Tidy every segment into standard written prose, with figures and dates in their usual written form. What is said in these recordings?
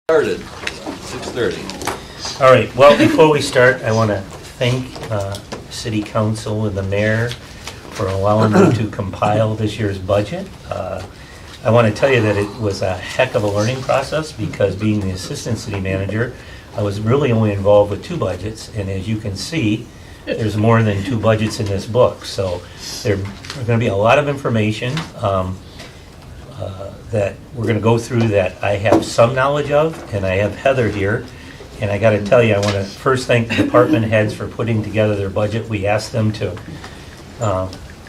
Started, 6:30. All right, well, before we start, I want to thank City Council and the mayor for allowing me to compile this year's budget. I want to tell you that it was a heck of a learning process because being the assistant city manager, I was really only involved with 2 budgets, and as you can see, there's more than 2 budgets in this book. So there's going to be a lot of information that we're going to go through that I have some knowledge of, and I have Heather here. And I got to tell you, I want to first thank the department heads for putting together their budget. We asked them to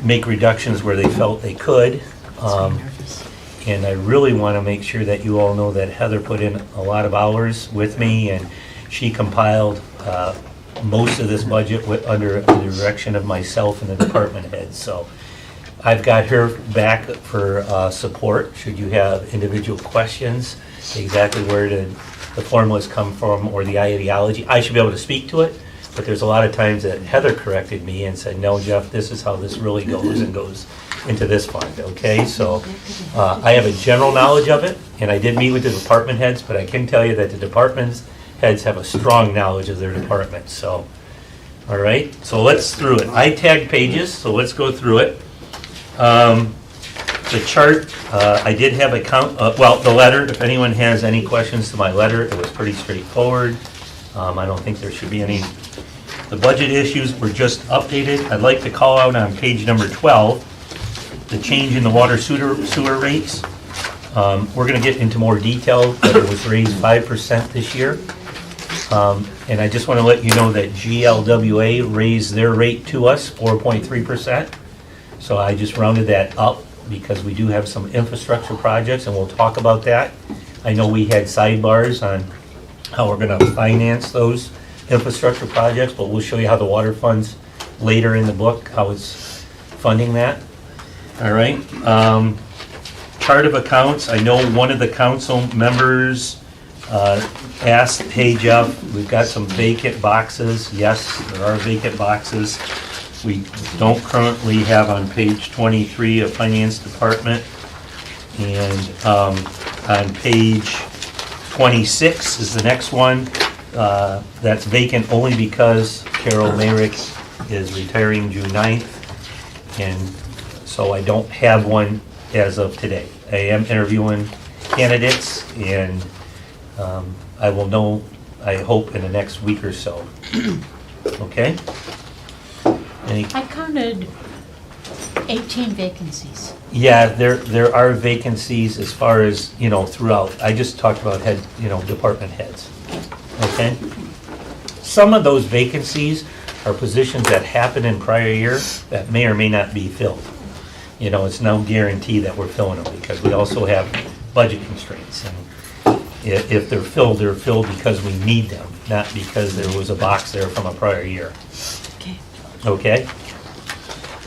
make reductions where they felt they could. And I really want to make sure that you all know that Heather put in a lot of hours with me, and she compiled most of this budget under the direction of myself and the department heads. So I've got her back for support, should you have individual questions, exactly where the formulas come from or the ideology. I should be able to speak to it, but there's a lot of times that Heather corrected me and said, no, Jeff, this is how this really goes and goes into this fund, okay? So I have a general knowledge of it, and I did meet with the department heads, but I can tell you that the department heads have a strong knowledge of their department, so. All right, so let's through it. I tagged pages, so let's go through it. The chart, I did have a the letter, if anyone has any questions to my letter, it was pretty straightforward. I don't think there should be any. The budget issues were just updated. I'd like to call out on page number 12, the change in the water sewer rates. We're gonna get into more detail, but it was raised 5% this year. And I just wanna let you know that GLWA raised their rate to us 4.3%. So I just rounded that up because we do have some infrastructure projects, and we'll talk about that. I know we had sidebars on how we're gonna finance those infrastructure projects, but we'll show you how the water funds later in the book, how it's funding that. All right. Chart of accounts. I know one of the council members asked, hey Jeff, we've got some vacant boxes. Yes, there are vacant boxes. We don't currently have on page 23 of Finance Department. And on page 26 is the next one. That's vacant only because Carol Mayrick is retiring June 9th. And so I don't have one as of today. I am interviewing candidates, and I will know, I hope, in the next week or so. Okay? I counted 18 vacancies. Yeah, there are vacancies as far as, throughout. I just talked about department heads. Okay? Some of those vacancies are positions that happened in prior years that may or may not be filled. It's no guarantee that we're filling them because we also have budget constraints. And if they're filled because we need them, not because there was a box there from a prior year. Okay.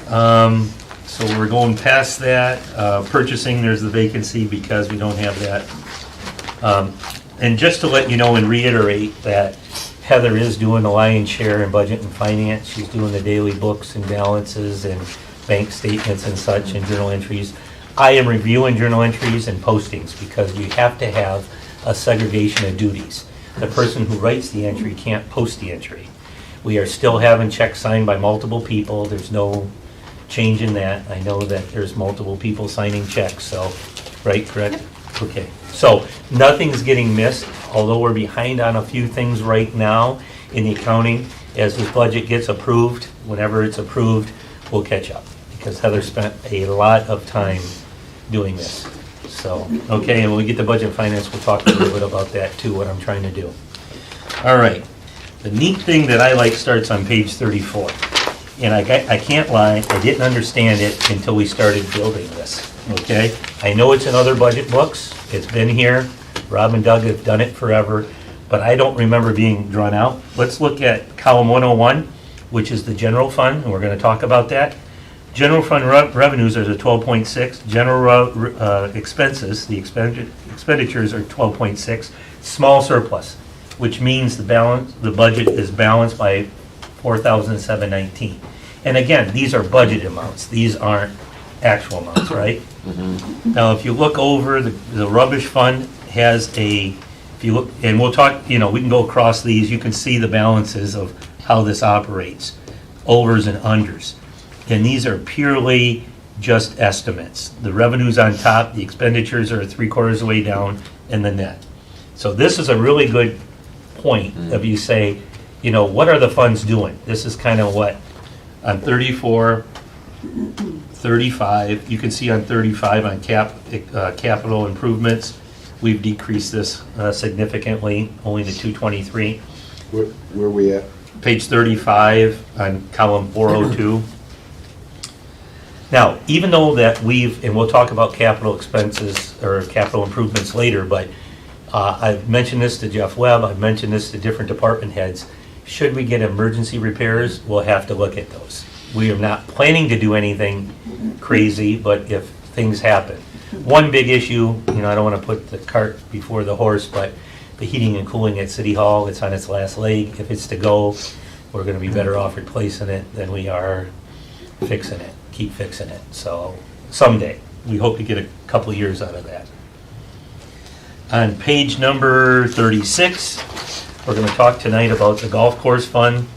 So we're going past that. Purchasing, there's the vacancy because we don't have that. And just to let you know and reiterate that Heather is doing the lion's share in budget and finance. She's doing the daily books and balances and bank statements and such and journal entries. I am reviewing journal entries and postings because you have to have a segregation of duties. The person who writes the entry can't post the entry. We are still having checks signed by multiple people. There's no change in that. I know that there's multiple people signing checks, so, right, correct? Okay, so nothing's getting missed, although we're behind on a few things right now in the accounting. As this budget gets approved, whenever it's approved, we'll catch up, because Heather spent a lot of time doing this. So, okay, and when we get to budget and finance, we'll talk a little bit about that too, what I'm trying to do. All right. The neat thing that I like starts on page 34. And I can't lie, I didn't understand it until we started building this, okay? I know it's in other budget books, it's been here, Rob and Doug have done it forever, but I don't remember being drawn out. Let's look at column 101, which is the general fund, and we're gonna talk about that. General fund revenues are at 12.6, general expenses, the expenditures are 12.6, small surplus, which means the budget is balanced by 4,719. And again, these are budget amounts. These aren't actual amounts, right? Now, if you look over, the rubbish fund has a If you look, and we'll talk, we can go across these, you can see the balances of how this operates, overs and unders. And these are purely just estimates. The revenue's on top, the expenditures are 3/4 of the way down, and the net. So this is a really good point of you say, what are the funds doing? This is kind of what, on 34, 35, you can see on 35 on capital improvements, we've decreased this significantly, only to 223. Where we at? Page 35 on column 402. Now, even though that and we'll talk about capital expenses or capital improvements later, but I've mentioned this to Jeff Webb, I've mentioned this to different department heads. Should we get emergency repairs, we'll have to look at those. We are not planning to do anything crazy, but if things happen. One big issue, I don't want to put the cart before the horse, but the heating and cooling at City Hall, it's on its last leg. If it's to go, we're going to be better off replacing it than we are fixing it, keep fixing it. So someday, we hope to get a couple of years out of that. On page number 36, we're going to talk tonight about the golf course fund.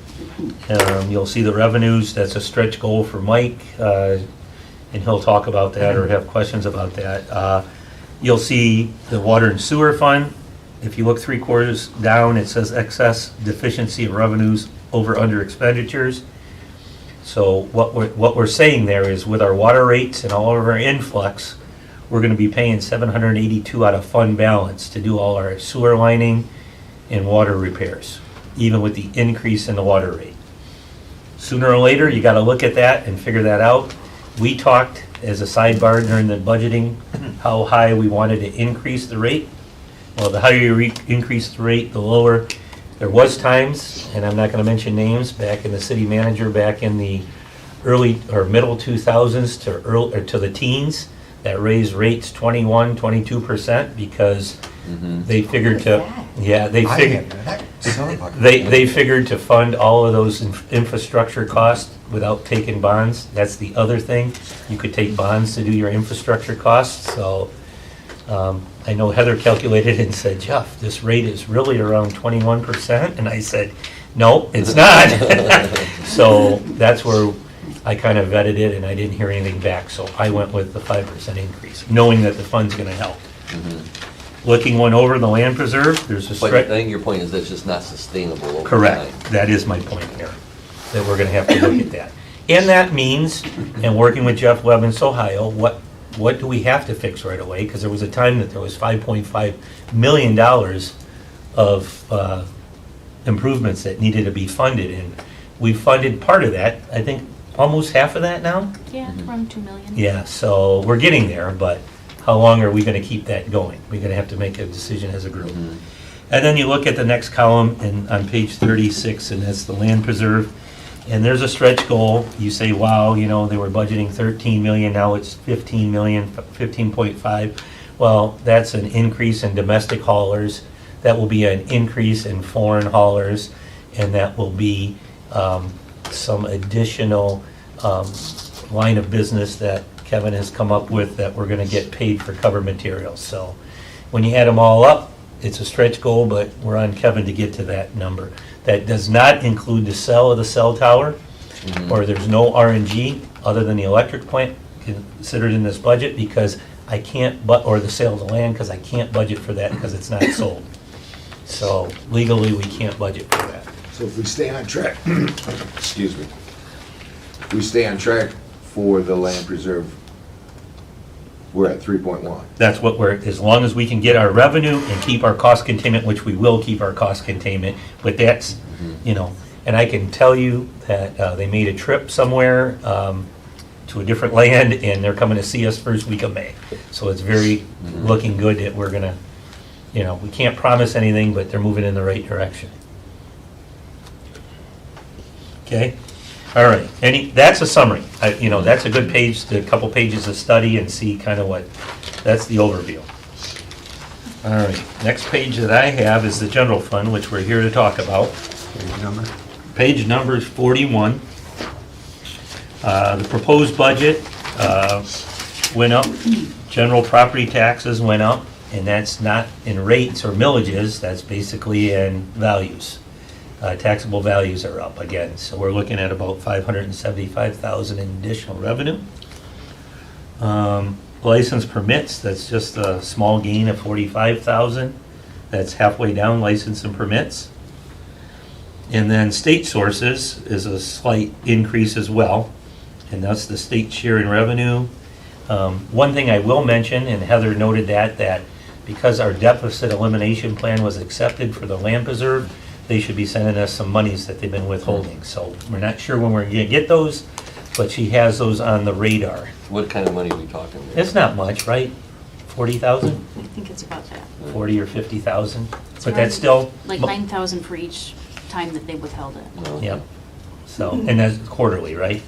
You'll see the revenues, that's a stretch goal for Mike, and he'll talk about that or have questions about that. You'll see the water and sewer fund. If you look 3/4 down, it says excess deficiency of revenues over under expenditures. So what we're saying there is with our water rates and all of our influx, we're going to be paying $782 out of fund balance to do all our sewer lining and water repairs, even with the increase in the water rate. Sooner or later, you got to look at that and figure that out. We talked as a sidebar during the budgeting how high we wanted to increase the rate. Well, the higher you increase the rate, the lower. There was times, and I'm not going to mention names, back in the city manager, back in the early or middle 2000s to the teens, that raised rates 21, 22% because they figured to, they figured to fund all of those infrastructure costs without taking bonds. That's the other thing. You could take bonds to do your infrastructure costs. So I know Heather calculated and said, Jeff, this rate is really around 21%. And I said, no, it's not. So that's where I kind of vetted it and I didn't hear anything back. So I went with the 5% increase, knowing that the fund's going to help. Looking one over the land preserve, there's a But I stretch. think your point is that's just not sustainable over Correct. time. That is my point here, that we're going to have to look at that. And that means, and working with Jeff Webb in Ohio, what do we have to fix right away? Because there was a time that there was $5.5 million of improvements that needed to be funded, and we funded part of that, I think almost half of that now? Yeah, around 2 million. Yeah, so we're getting there, but how long are we going to keep that going? We're going to have to make a decision as a group. And then you look at the next column and on page 36, and that's the land preserve. And there's a stretch goal. You say, wow, they were budgeting 13 million, now it's 15 million, 15.5. Well, that's an increase in domestic haulers. That will be an increase in foreign haulers, and that will be some additional line of business that Kevin has come up with that we're going to get paid for cover materials. So when you add them all up, it's a stretch goal, but we're on Kevin to get to that number. That does not include the sale of the cell tower, or there's no RNG other than the electric plant considered in this budget because I can't, or the sale of the land, because I can't budget for that because it's not sold. So legally, we can't budget for that. So if we stay on track, excuse me, if we stay on track for the land preserve, we're at 3.1. That's what as long as we can get our revenue and keep our cost containment, which we will keep our cost containment, but that's, and I can tell you that they made a trip somewhere to a different land, and they're coming to see us first week of May. So it's very looking good that we're gonna, we can't promise anything, but they're moving in the right direction. Okay? All right, that's a summary. That's a good page, a couple pages of study and see kind of that's the overview. All right, next page that I have is the general fund, which we're here to talk about. Page number? Page number is 41. The proposed budget went up. General property taxes went up. And that's not in rates or millages, that's basically in values. Taxable values are up again, so we're looking at about 575,000 in additional revenue. License permits, that's just a small gain of 45,000. That's halfway down, license and permits. And then state sources is a slight increase as well, and that's the state share in revenue. One thing I will mention, and Heather noted that because our deficit elimination plan was accepted for the land preserve, they should be sending us some monies that they've been withholding. So we're not sure when we're gonna get those, but she has those on the radar. What kind of money are we talking there? It's not much, right? 40,000, I think it's about that. 40 or 50,000, It's but around that's still. Like 9,000 for each time that they withheld it, No. Yep. So, and that's quarterly, right?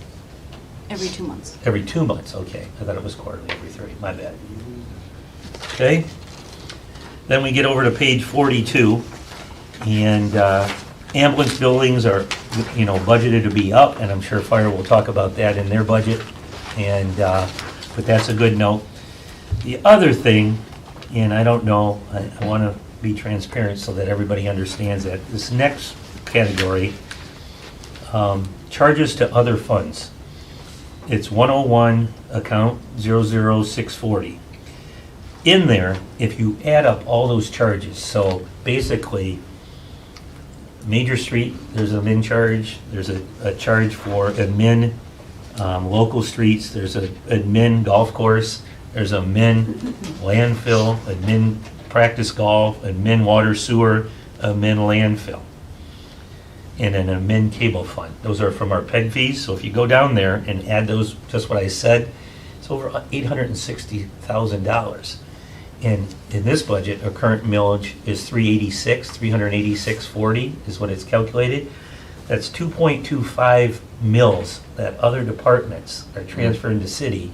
every 2 months. Every 2 months, okay. I thought it was quarterly, every 3, my bad. Okay. Then we get over to page 42, and ambulance buildings are, budgeted to be up, and I'm sure fire will talk about that in their budget, and, but that's a good note. The other thing, and I don't know, I want to be transparent so that everybody understands that, this next category, charges to other funds. It's 101 account 00640. In there, if you add up all those charges, so basically, Major Street, there's a min charge, there's a charge for admin, local streets, there's a admin golf course, there's a min landfill, admin practice golf, admin water sewer, admin landfill, and an admin cable fund. Those are from our PEG fees, so if you go down there and add those, just what I said, it's over $860,000. And in this budget, our current millage is 386.40 is what it's calculated. That's 2.25 mills that other departments are transferring to city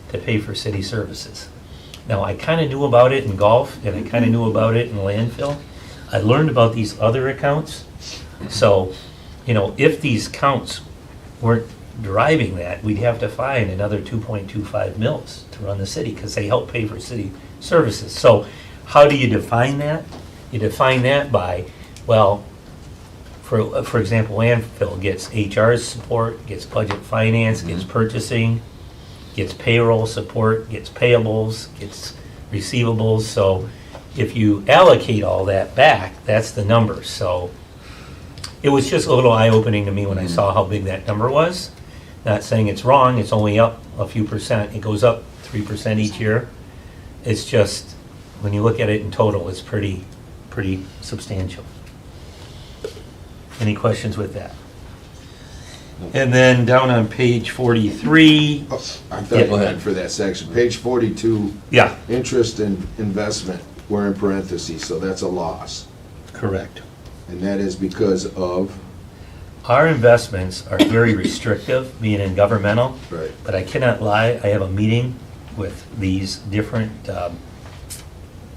to pay for city services. Now, I kind of knew about it in golf, and I kind of knew about it in landfill. I learned about these other accounts. So, if these counts weren't deriving that, we'd have to find another 2.25 mills to run the city, because they help pay for city services. So how do you define that? You define that by, well, for example, landfill gets HR support, gets budget finance, gets purchasing, gets payroll support, gets payables, gets receivables. So if you allocate all that back, that's the number. So it was just a little eye-opening to me when I saw how big that number was. Not saying it's wrong, it's only up a few percent. It goes up 3% each year. It's just, when you look at it in total, it's pretty substantial. Any questions with that? And then down on page 43, I Yeah, thought go you ahead. had for that section. Page 42, yeah, interest and investment were in parentheses, so that's a loss. correct. And that is because of, Our investments are very restrictive, being in governmental, right, but I cannot lie, I have a meeting with these different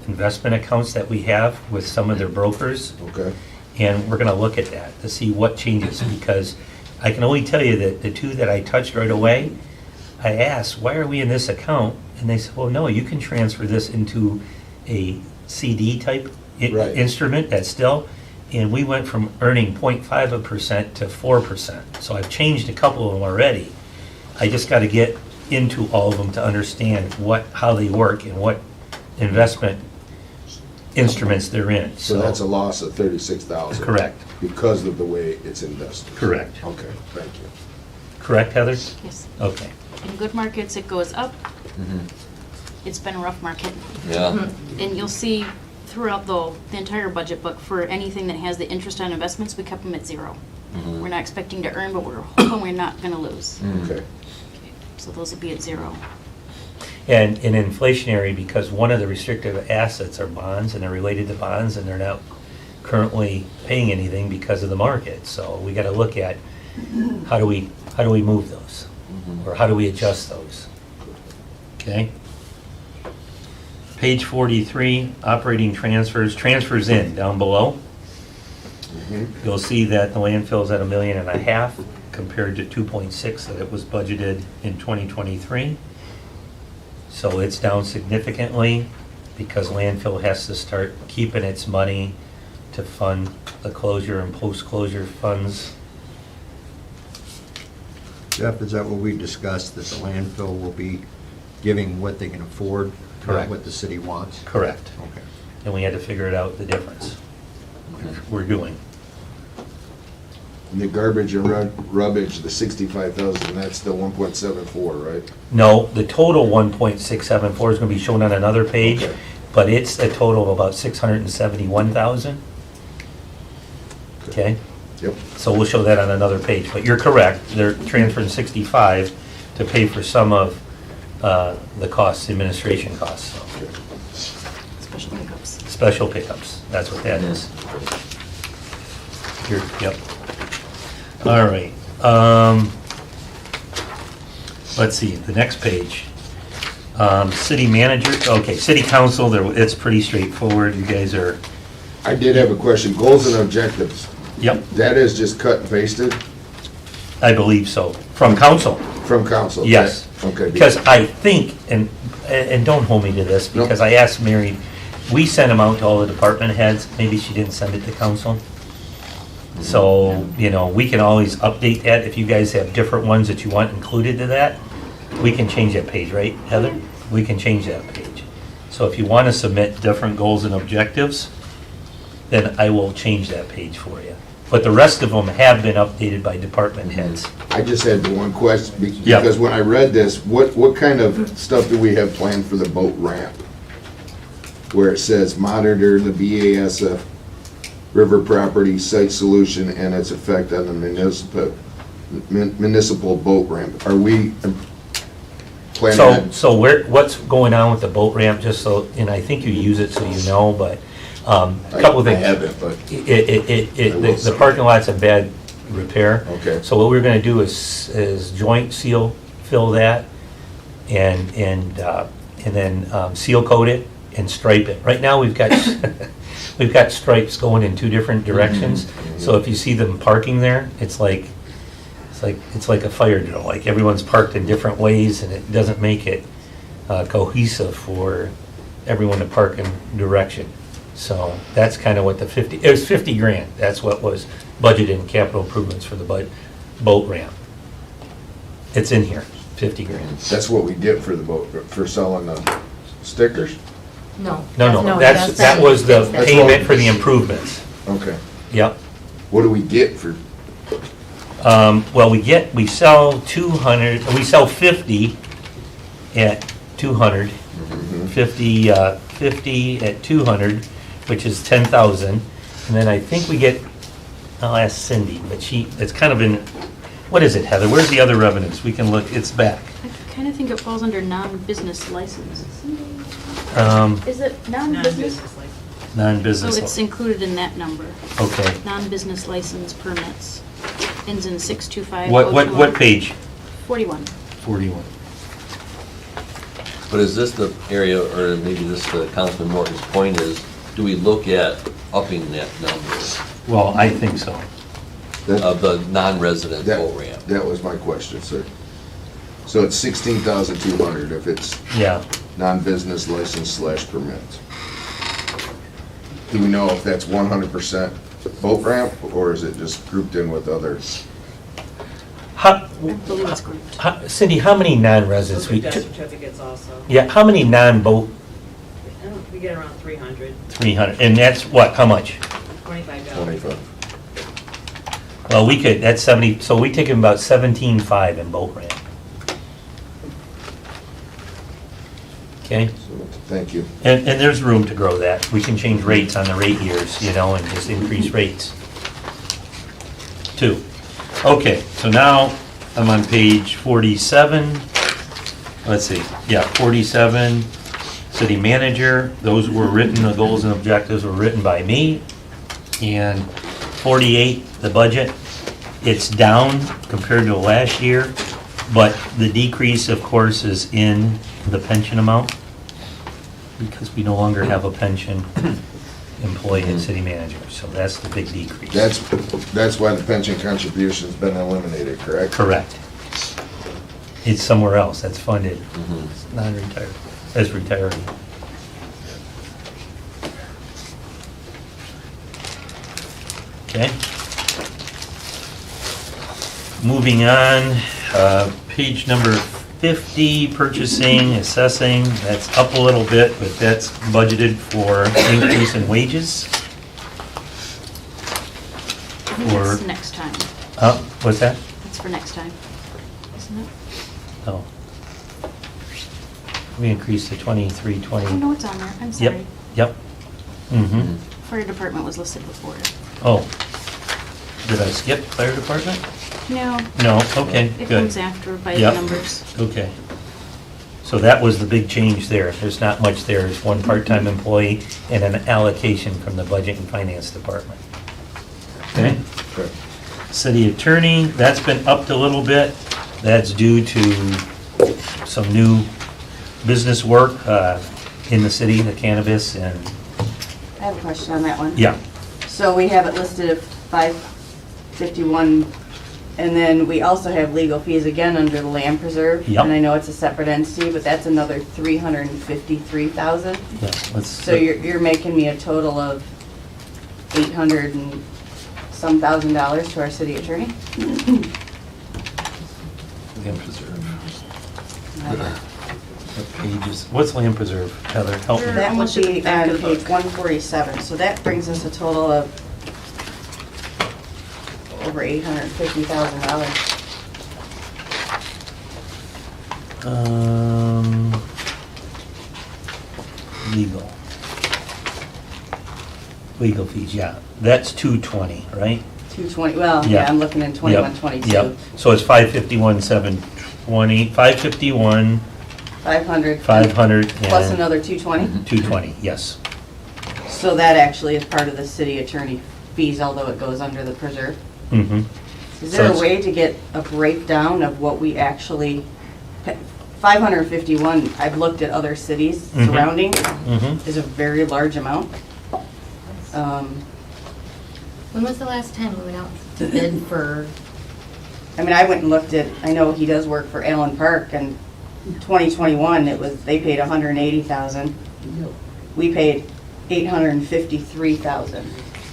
investment accounts that we have with some of their brokers, okay? and we're gonna look at that to see what changes, because I can only tell you that the two that I touched right away, I asked, why are we in this account? And they said, well, no, you can transfer this into a CD type Right. instrument that's still, and we went from earning 0.5% to 4%. So I've changed a couple of them already. I just gotta get into all of them to understand how they work and what investment instruments they're in. So that's a loss of 36,000. Correct. Because of the way it's invested. Correct. Okay, thank you. Correct, Heather? Yes. Okay. In good markets, it goes up. Mhm. It's been a rough market. Yeah, And you'll see throughout the entire budget book, for anything that has the interest on investments, we kept them at 0. Mhm. We're not expecting to earn, but we're hoping we're not gonna lose. Okay, So those will be at 0. And in inflationary, because one of the restrictive assets are bonds, and they're related to bonds, and they're not currently paying anything because of the market. So we gotta look at, how do we move those? Or how do we adjust those? Okay? Page 43, operating transfers, transfers in, down below. You'll see that the landfill's at $1.5 million compared to 2.6 that it was budgeted in 2023. So it's down significantly because landfill has to start keeping its money to fund the closure and post-closure funds. Jeff, is that what we discussed, that the landfill will be giving what they can afford? not Correct. What the city wants? Correct. Okay. And we had to figure it out, the difference we're doing. And the garbage and rubbish, the 65,000, that's the 1.74, right? No, the total 1.674 is gonna be shown on another page, Okay. but it's a total of about 671,000. Okay? Yep. So we'll show that on another page, but you're correct, they're transferring 65 to pay for some of the costs, administration costs, Okay. Special pickups. special pickups, that's what that is. Here, yep. All right, let's see, the next page. City manager, okay, city council, it's pretty straightforward, you guys are, I did have a question, goals and objectives. yep, That is just cut and pasted I believe so, from council. from council? Yes. Okay. Because I think, and don't hold me to this, Nope. because I asked Mary, we sent them out to all the department heads, maybe she didn't send it to council. So, we can always update that, if you guys have different ones that you want included to that, we can change that page, right, Heather? We can change that page. So if you want to submit different goals and objectives, then I will change that page for you. But the rest of them have been updated by department heads. I just had the one question, Yeah. because when I read this, what kind of stuff do we have planned for the boat ramp? Where it says monitor the BASF river property site solution and its effect on the municipal boat ramp. Are we planning on? So what's going on with the boat ramp, just so, and I think you use it so you know, but, a couple of I things. haven't, but, The parking lot's in bad repair. okay. So what we're gonna do is joint seal fill that and then seal coat it and stripe it. Right now, we've got, we've got stripes going in two different directions. So if you see them parking there, it's like a fire drill, like everyone's parked in different ways and it doesn't make it cohesive for everyone to park in direction. So that's kind of what it was 50 grand, that's what was budgeted in capital improvements for the boat ramp. It's in here, 50 grand. That's what we get for the boat, for selling the stickers? No. No, that was the That's payment what- for the improvements. Okay. Yep. What do we get for, Well, we sell 200, we sell 50 at 200, 50 at 200, which is 10,000. And then I think we get, I'll ask Cindy, but it's kind of in, what is it, Heather? Where's the other revenues? We can look, it's back. I kind of think it falls under non-business license. Is it non-business? So Non-business. it's included in that number. Okay. Non-business license permits. Ends in 625. What page? 41. 41. But is this the area, or maybe this the Councilman Morton's point is, do we look at upping that number Well, I think so. of the non-resident boat that, ramp? that was my question, sir. So it's 16,200 if it's Yeah. non-business license / permits. Do we know if that's 100% boat ramp, or is it just grouped in with others? How, I believe it's grouped. Cindy, how many non-residents? Those are death certificates also. Yeah, how many non-boat? We get around 300, 300, and that's what, how much? $25. 25. Well, that's 70, so we take about 17.5 in boat ramp. Okay, So, thank you. and there's room to grow that. We can change rates on the rate years, and just increase rates. Too. Okay, so now I'm on page 47. Let's see, yeah, 47, city manager, those were written, the goals and objectives were written by me. And 48, the budget, it's down compared to last year, but the decrease, of course, is in the pension amount, because we no longer have a pension employee and city manager, so that's the big decrease. That's why the pension contribution's been eliminated, correct? Correct. It's somewhere else, that's funded, Mhm. it's non-retired, as retiree. Okay. Moving on, page number 50, purchasing, assessing, that's up a little bit, but that's budgeted for increase in wages. I think Or- that's next time. What's that? That's for next time, isn't it? Oh. We increased to 23, 20. Oh, no, it's on there, I'm Yep, sorry. yep. Mm-hmm. Fire department was listed before it. Oh. Did I skip fire department? No. No, okay, It good. comes after by the Yep. numbers. Okay. So that was the big change there. There's not much there. It's one part-time employee and an allocation from the budget and finance department. Okay? Okay. City attorney, that's been upped a little bit. That's due to some new business work in the city, the cannabis and, I have a question on that one. yeah. So we have it listed at 551, and then we also have legal fees again under the land preserve. Yep. And I know it's a separate entity, but that's another 353,000. Yeah, let's. So you're making me a total of 800 and some $1,000 to our city attorney? Land preserve. What pages, what's land preserve, Heather? Help me. That would Almost at the be back on of the book. page 147, so that brings us a total of over $850,000. Legal. Legal fees, yeah. That's 220, right? 220, well, Yeah. yeah, I'm looking in Yep, 2122. Yep, so it's 551, 720, 551, 500. 500, Plus and another 220? 220, yes. So that actually is part of the city attorney fees, although it goes under the preserve? Mm-hmm. Is So there a it's- way to get a breakdown of what we actually, 551, I've looked at other cities Mhm. surrounding, Mm-hmm. is a very large amount. When was the last time we went out to bid for, I mean, I went and looked at, I know he does work for Allen Park, and 2021, they paid 180,000. We paid 853,000.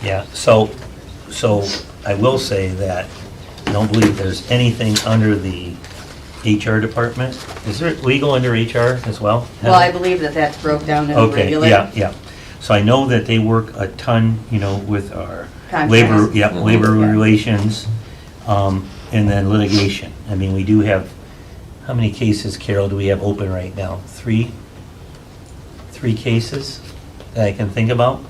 Yeah, so I will say that I don't believe there's anything under the HR department. Is there legal under HR as well? Well, I believe that that's broke down in the Okay, regular. yeah. So I know that they work a ton, with our Contracts. labor, labor Yeah. relations, and then litigation. I mean, we do have, how many cases, Carol, do we have open right now? Three cases that I can think about?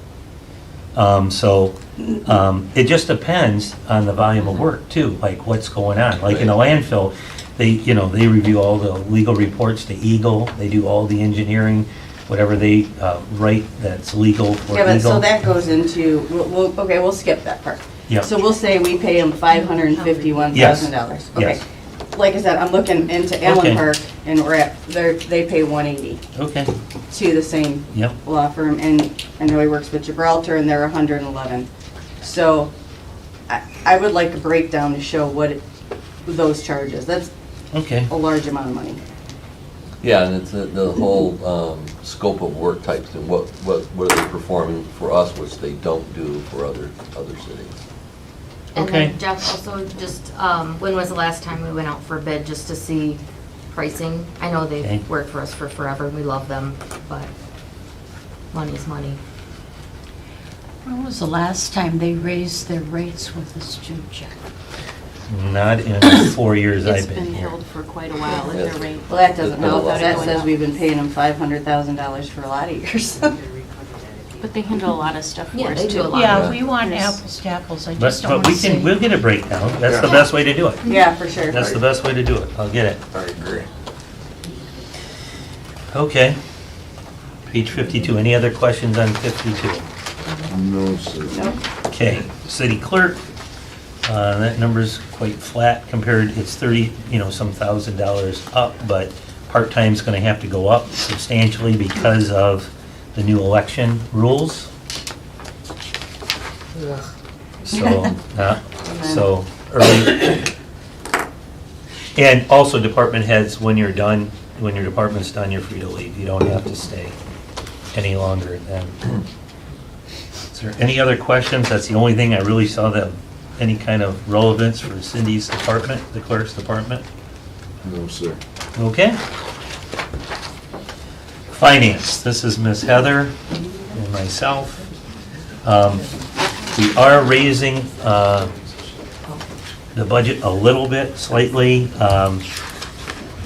It just depends on the volume of work too, like what's going on. Like in a landfill, they review all the legal reports to Eagle, they do all the engineering, whatever they write that's legal for Yeah, but so Eagle. that goes into, okay, we'll skip that part. Yeah. So we'll say we pay them $551,000. Okay. Yes. Like I said, I'm looking into Okay. Allen Park, and they pay 180 Okay, to the same yep, law firm, and I know he works with Gibraltar, and they're 111. So I would like a breakdown to show those charges. That's okay. a large amount of money. Yeah, and it's the whole scope of work types and what are they performing for us, which they don't do for other cities. and Okay. then Jeff, also just, when was the last time we went out for a bid just to see pricing? I know Okay. they've worked for us for forever, we love them, but money's money. When was the last time they raised their rates with us, Jack? Not in the 4 years It's I've been been here. held for quite a while at Yes. their rate. Well, that doesn't It's been a help. lot. That says we've been paying them $500,000 for a lot of years. But they handle a lot of stuff for Yeah, us they do a too. lot. Yeah, we want Yes. apples to apples, I But, just don't but want to say. we'll get a breakdown. That's the Yeah. best way to do it. Yeah, for sure. That's the best way to do it. I'll get it. I agree. Okay. Page 52. Any other questions on 52? No, sir. Nope. Okay, city clerk, that number's quite flat compared, it's 30, some $1,000 up, but part-time's gonna have to go up substantially because of the new election rules. So, early. And also department heads, when your department's done, you're free to leave. You don't have to stay any longer than Is there any other questions? That's the only thing I really saw that, any kind of relevance for Cindy's department, the clerk's department. No, sir. Okay. Finance, this is Miss Heather and myself. We are raising the budget a little bit, slightly.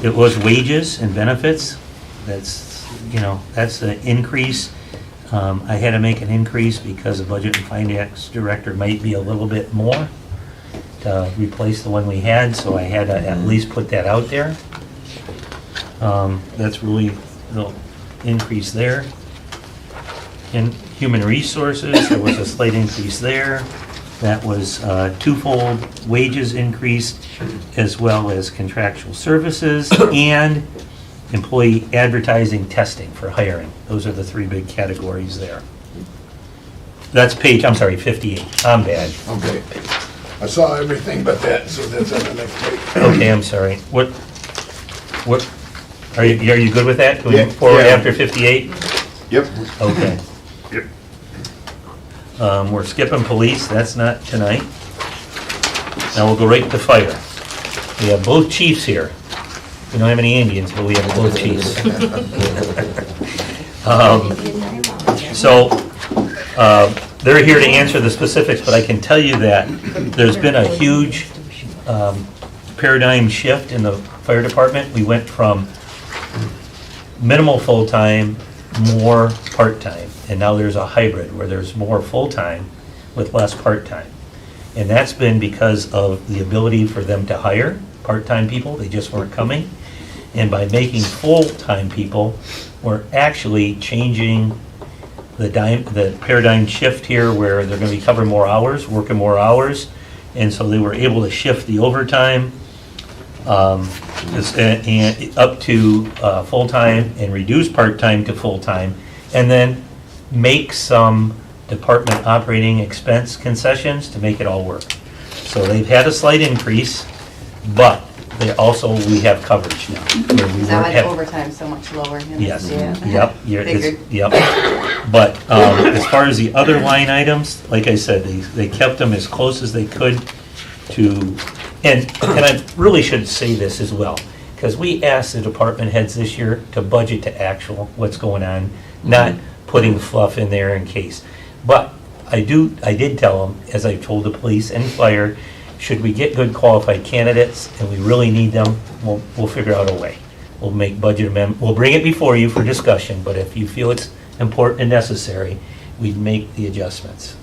It was wages and benefits. That's, that's an increase. I had to make an increase because the budget and finance director might be a little bit more to replace the one we had, so I had to at least put that out there. That's really the increase there. In human resources, there was a slight increase there. That was twofold wages increase as well as contractual services and employee advertising testing for hiring. Those are the three big categories there. That's page, I'm sorry, 58. I'm bad. Okay. I saw everything but that, so that's on the next page. Okay, I'm sorry. What, are you good with that? Yeah, Going forward yeah. after 58? Yep. Okay. Yep. We're skipping police, that's not tonight. Now we'll go right to fire. We have both chiefs here. We don't have any Indians, but we have both chiefs. They're here to answer the specifics, but I can tell you that there's been a huge paradigm shift in the fire department. We went from minimal full-time, more part-time, and now there's a hybrid where there's more full-time with less part-time. And that's been because of the ability for them to hire part-time people, they just weren't coming. And by making full-time people, we're actually changing the paradigm shift here where they're gonna be covering more hours, working more hours. And so they were able to shift the overtime and up to full-time and reduce part-time to full-time. And then make some department operating expense concessions to make it all work. So they've had a slight increase, but we have coverage now. where we Is that why weren't the have- overtime's so much lower? Yes, Yeah. yep, Figured. yep. But as far as the other line items, like I said, they kept them as close as they could to, and I really should say this as well, because we asked the department heads this year to budget to actual, what's going on, not putting fluff in there in case. But I did tell them, as I told the police and fire, should we get good qualified candidates and we really need them, we'll figure out a way. We'll make budget amendment, we'll bring it before you for discussion, but if you feel it's important and necessary, we'd make the adjustments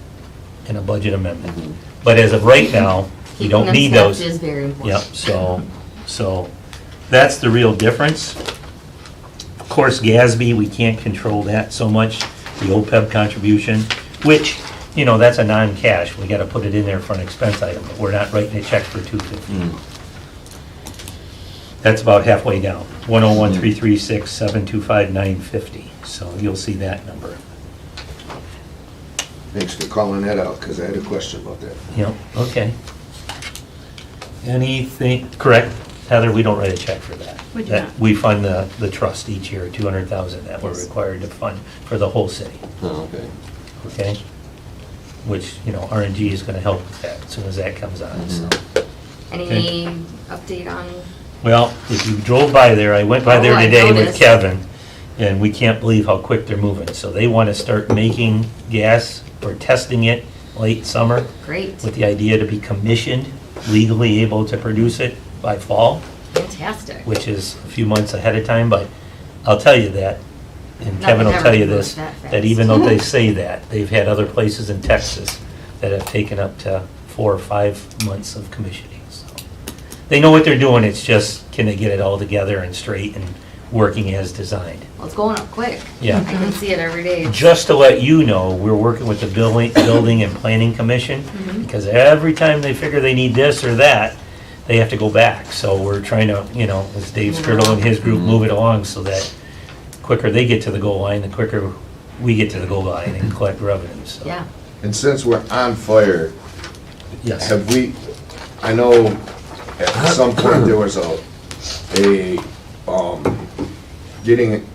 in a budget amendment. But as of right now, we Keeping don't them need staffed those. is very important. Yep, so that's the real difference. Of course, GASB, we can't control that so much, the OPEB contribution, which, that's a non-cash. We gotta put it in there for an expense item, but we're not writing a check for $250. That's about halfway down, 101,336,725,950. So you'll see that number. Thanks for calling that out, because I had a question about that. Yep, okay. Anything, correct, Heather, we don't write a check for that. We do That- not. We fund the trust each year, 200,000 that we're Yes. required to fund for the whole city, Oh, okay. okay? Which, RNG is gonna help with that as soon as that comes on, so. Any update on, Well, if you drove by there, I went by there Oh, I today with noticed. Kevin, and we can't believe how quick they're moving. So they want to start making gas or testing it late summer great, with the idea to be commissioned, legally able to produce it by fall, fantastic. which is a few months ahead of time, but I'll tell you that, and Nothing Kevin will ever tell you moves this, that fast. that even though they say that, they've had other places in Texas that have taken up to 4 or 5 months of commissioning. So they know what they're doing, it's just, can they get it all together and straight and working as designed? Well, it's going up quick. Yeah. I can see it every day. Just to let you know, we're working with the Building and Planning Commission, because every time they figure they need this or that, they have to go back. So we're trying to, as Dave Skirtle and his group move it along so that quicker they get to the goal line, the quicker we get to the goal line and collect revenues. So, Yeah, And since we're on fire, yes. have we, I know at some point there was getting,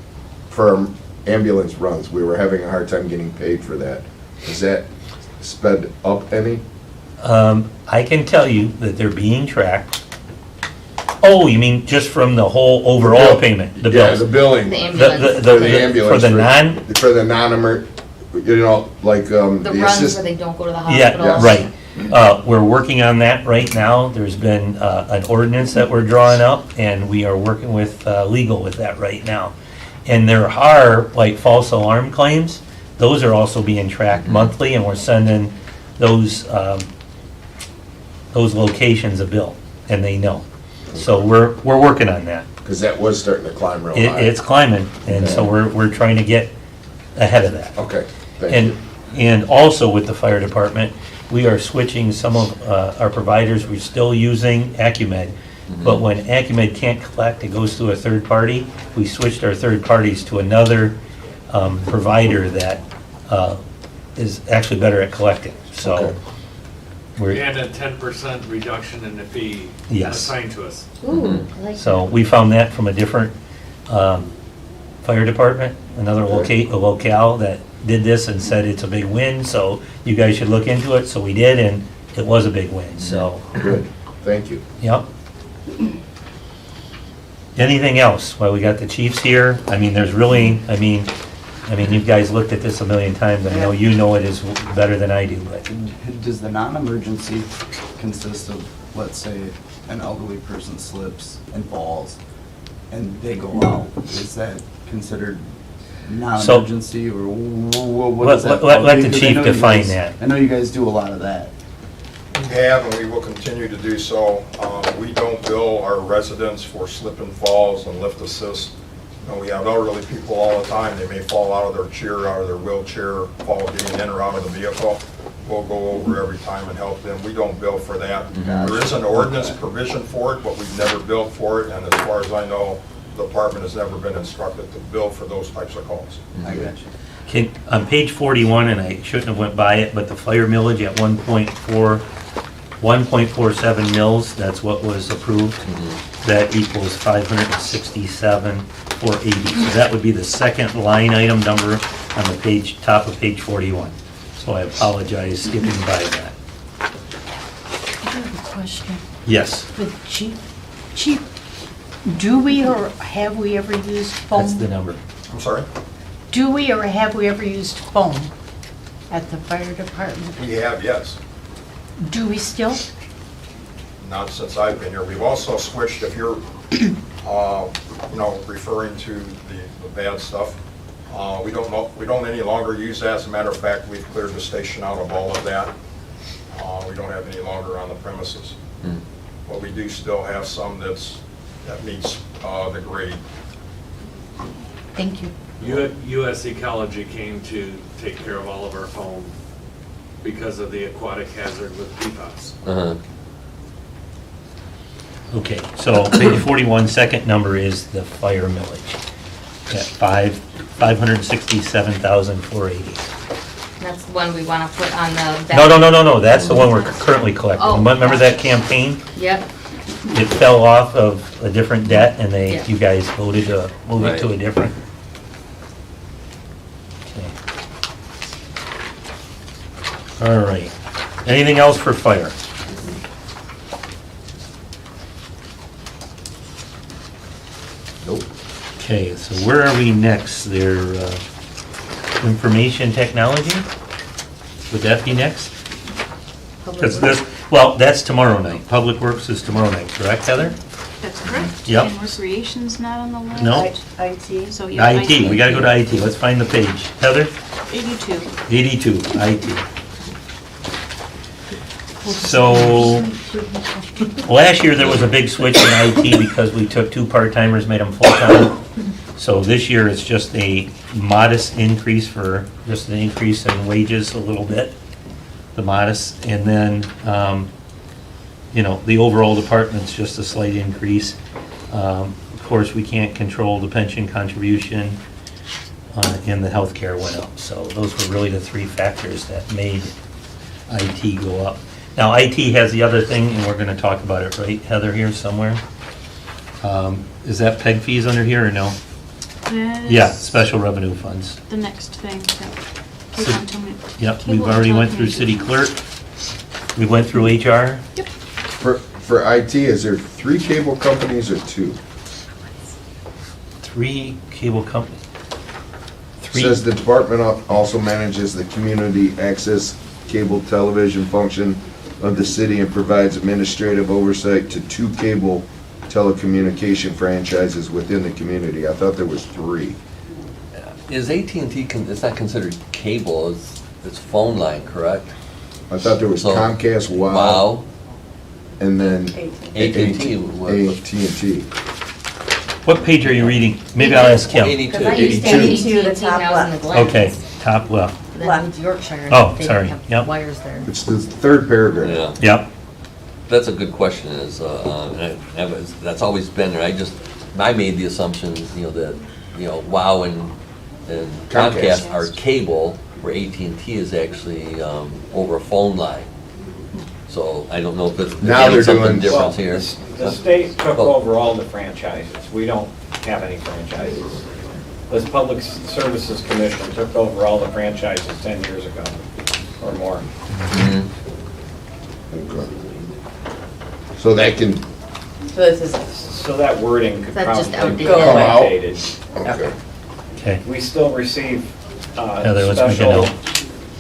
for ambulance runs, we were having a hard time getting paid for that. Is that sped up any? I can tell you that they're being tracked. Oh, you mean just from the whole overall payment, the Yeah, bills? the billing. The The- ambulance. The ambulance. For the non, For the non-emer, you know, like, The the runs assist. where they don't go to the yeah, hospital. right. We're working on that right now. There's been an ordinance that we're drawing up, and we are working with legal with that right now. And there are, like, false alarm claims, those are also being tracked monthly, and we're sending those locations a bill, and they know. So we're working on that. Because that was starting to climb real high. It's climbing, and so we're trying to get ahead of that. Okay, thank And, you. and also with the fire department, we are switching some of our providers. We're still using Acumed. But when Acumed can't collect, it goes to a third party. We switched our third parties to another provider that is actually better at collecting. So Okay. we're, And a 10% reduction in the fee Yes. assigned to us. Ooh, I like so we found that from a different fire department, another locale that did this and said it's a big win, so you guys should look into it. So we did, and it was a big win, so, Good, thank you. yep. Anything else while we got the chiefs here? I mean, there's really, I mean, you guys looked at this a million times. I know you know it is better than I do, but Does the non-emergency consist of, let's say, an elderly person slips and falls and they go out? Is that considered non-emergency or what is that? let the Because I chief know you define guys- that. I know you guys do a lot of that. We have, and we will continue to do so. We don't bill our residents for slip and falls and lift assist. You know, we have elderly people all the time. They may fall out of their chair, out of their wheelchair, fall getting in or out of the vehicle. We'll go over every time and help them. We don't bill for that. There is an ordinance provision for it, but we've never billed for it, and as far as I know, the department has never been instructed to bill for those types of calls. I got you. On page 41, and I shouldn't have went by it, but the fire millage at 1.47 mils, that's what was approved. That equals 567,480. So that would be the second line item number on the page, top of page 41. So I apologize skipping by that. I have a question Yes, for the chief. Chief, do we or have we ever used that's the foam? number. I'm sorry? Do we or have we ever used foam at the fire department? We have, yes. Do we still? Not since I've been here. We've also switched, if you're, referring to the bad stuff, we don't any longer use that. As a matter of fact, we've cleared the station out of all of that. We don't have any longer on the premises. But we do still have some that meets the grade. Thank you. US Ecology came to take care of all of our foam because of the aquatic hazard with PFAS. Uh-huh. Okay, so page 41, second number is the fire millage at 567,480. That's the one we want to put on the. No, that's the one we're currently collecting. Oh. Remember that campaign? Yep, It fell off of a different debt, and Yeah. you guys voted to move it to a Right. different. Okay. All right. Anything else for fire? Nope. Okay, so where are we next? There, information technology? Would that be next? Because this, well, that's tomorrow night. Public Works is tomorrow night, correct, Heather? That's correct. Yep. And recreation's not on the list. No. IT. So, yeah. IT, we gotta go to IT. Let's find the page. Heather? 82. 82, IT. So, last year there was a big switch in IT because we took 2 part-timers, made them full-time. So this year it's just a modest increase for, just an increase in wages a little bit, the modest. And then, the overall department's just a slight increase. Of course, we can't control the pension contribution, and the healthcare went up. So those were really the 3 factors that made IT go up. Now, IT has the other thing, and we're gonna talk about it, right, Heather, here somewhere? Is that PEG fees under here, or no? That Yeah, is special revenue funds. The next thing. Keep on telling me. Yep, Cable we've already and went through city clerk. We went through HR. For IT, is there 3 cable companies or 2? 3 cable companies. 3. Says the department also manages the community access cable television function of the city and provides administrative oversight to 2 cable telecommunication franchises within the community. I thought there was 3. Is AT&T, it's not considered cable, it's phone line, correct? I thought there was So, Comcast, WOW, Wow, and then AT&T. AT&T. What page are you reading? Maybe I'll ask Kim. 82. Because I used to 82, the AT&T, top now it's in the left. Okay, Glens. top left. That means Yorkshire. Oh, They sorry. have Yep. Wires there. It's the 3rd paragraph. Yeah, Yep. that's a good question, that's always been there. I made the assumption, that, WOW and Comcast are cable, where AT&T is actually over a phone line. So I don't know if it's Now they're something doing- different here. The state took Oh. over all the franchises. We don't have any franchises. This Public Services Commission took over all the franchises 10 years ago or more. Mhm. Okay. So that can, So this is, So that wording could That's just probably be outdated. Go out. outdated. okay. Okay. We still receive Heather, let's make a special note.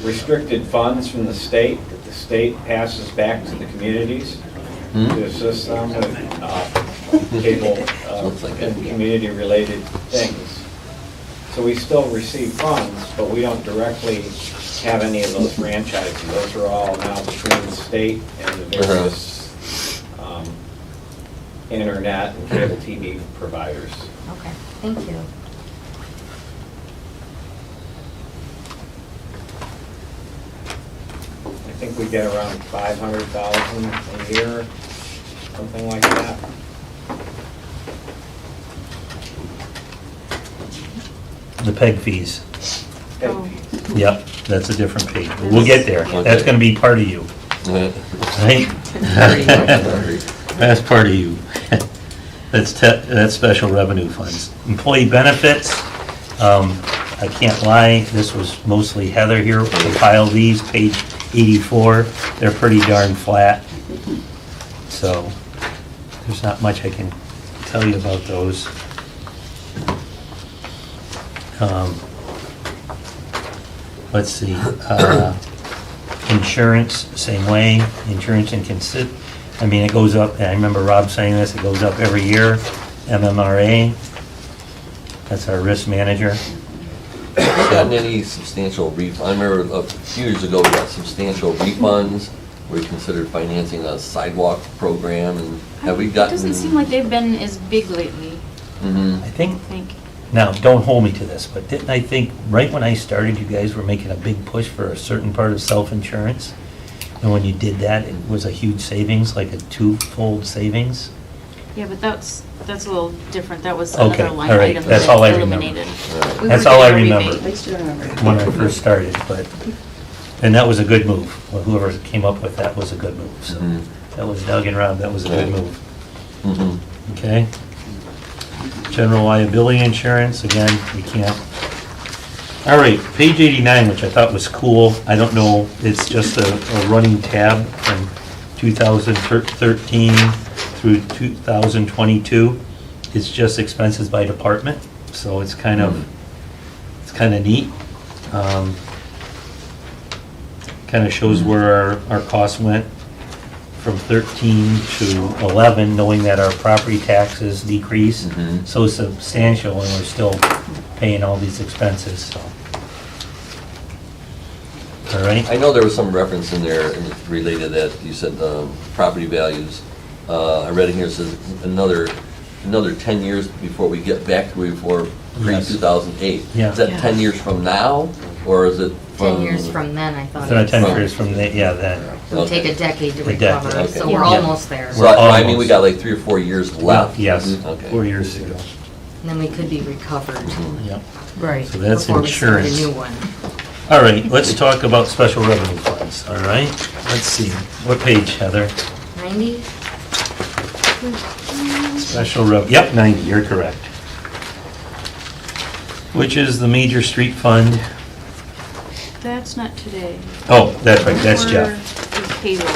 restricted funds from the state that the state passes back to the communities Hmm? to assist them with cable Looks like it. and community-related things. So we still receive funds, but we don't directly have any of those franchises. Those are all now between the state and the various internet and cable TV providers. Okay, thank you. I think we get around 500,000 a year, something like that. The PEG fees. Pay Oh. fees. Yep, that's a different page. But we'll get there. That's gonna be part of you, right? That's part of you. That's special revenue funds. Employee benefits, I can't lie, this was mostly Heather here who compiled these, page 84. They're pretty darn flat. So, there's not much I can tell you about those. Let's see, insurance, same way, insurance and it goes up, and I remember Rob saying this, it goes up every year. MMRA, that's our risk manager. Have you gotten any substantial I remember a few years ago, we got substantial refunds. We considered financing a sidewalk program, and have we It gotten? doesn't seem like they've been as big lately, Mhm. I think, I think. now, don't hold me to this, but didn't I think, right when I started, you guys were making a big push for a certain part of self-insurance? And when you did that, it was a huge savings, like a 2-fold savings? Yeah, but that's a little different. That was Okay, another line all right, item that's that all I remember. eliminated. We That's were all I getting a remember. rebate. at least you remember. When I first started, but, and that was a good move. Well, whoever came up with that was a good move, so. Mhm. That was Doug and Rob, that was a good Right. move, Mhm. okay? General liability insurance, again, we can't. All right, page 89, which I thought was cool, I don't know, it's just a running tab from 2013 through 2022. It's just expenses by department, so it's kind of neat. Kind of shows where our costs went from 13 to 11, knowing that our property taxes decreased Mhm. so substantial, and we're still paying all these expenses, so. All right? I know there was some reference in there related to that, you said property values. I read in here, it says another 10 years before we get back to where we were Yes. pre-2008. Yeah. Is that 10 years from now, or is it from? 10 years from then, I thought. So that 10 From- years from the, yeah, that, It would take a decade to A decade, recover, okay. so we're Yeah. almost there. So I mean, we almost. got like 3 or 4 years left. yes, Okay. 4 years ago. And then we could be recovered. Yep. Right. So that's Before we start insurance. a new one. All right, let's talk about special revenue funds, all right? Let's see, what page, Heather? 90? Special yep, 90, you're correct. Which is the major street fund. That's not today. Oh, that's right, that's We're Jeff. with cable.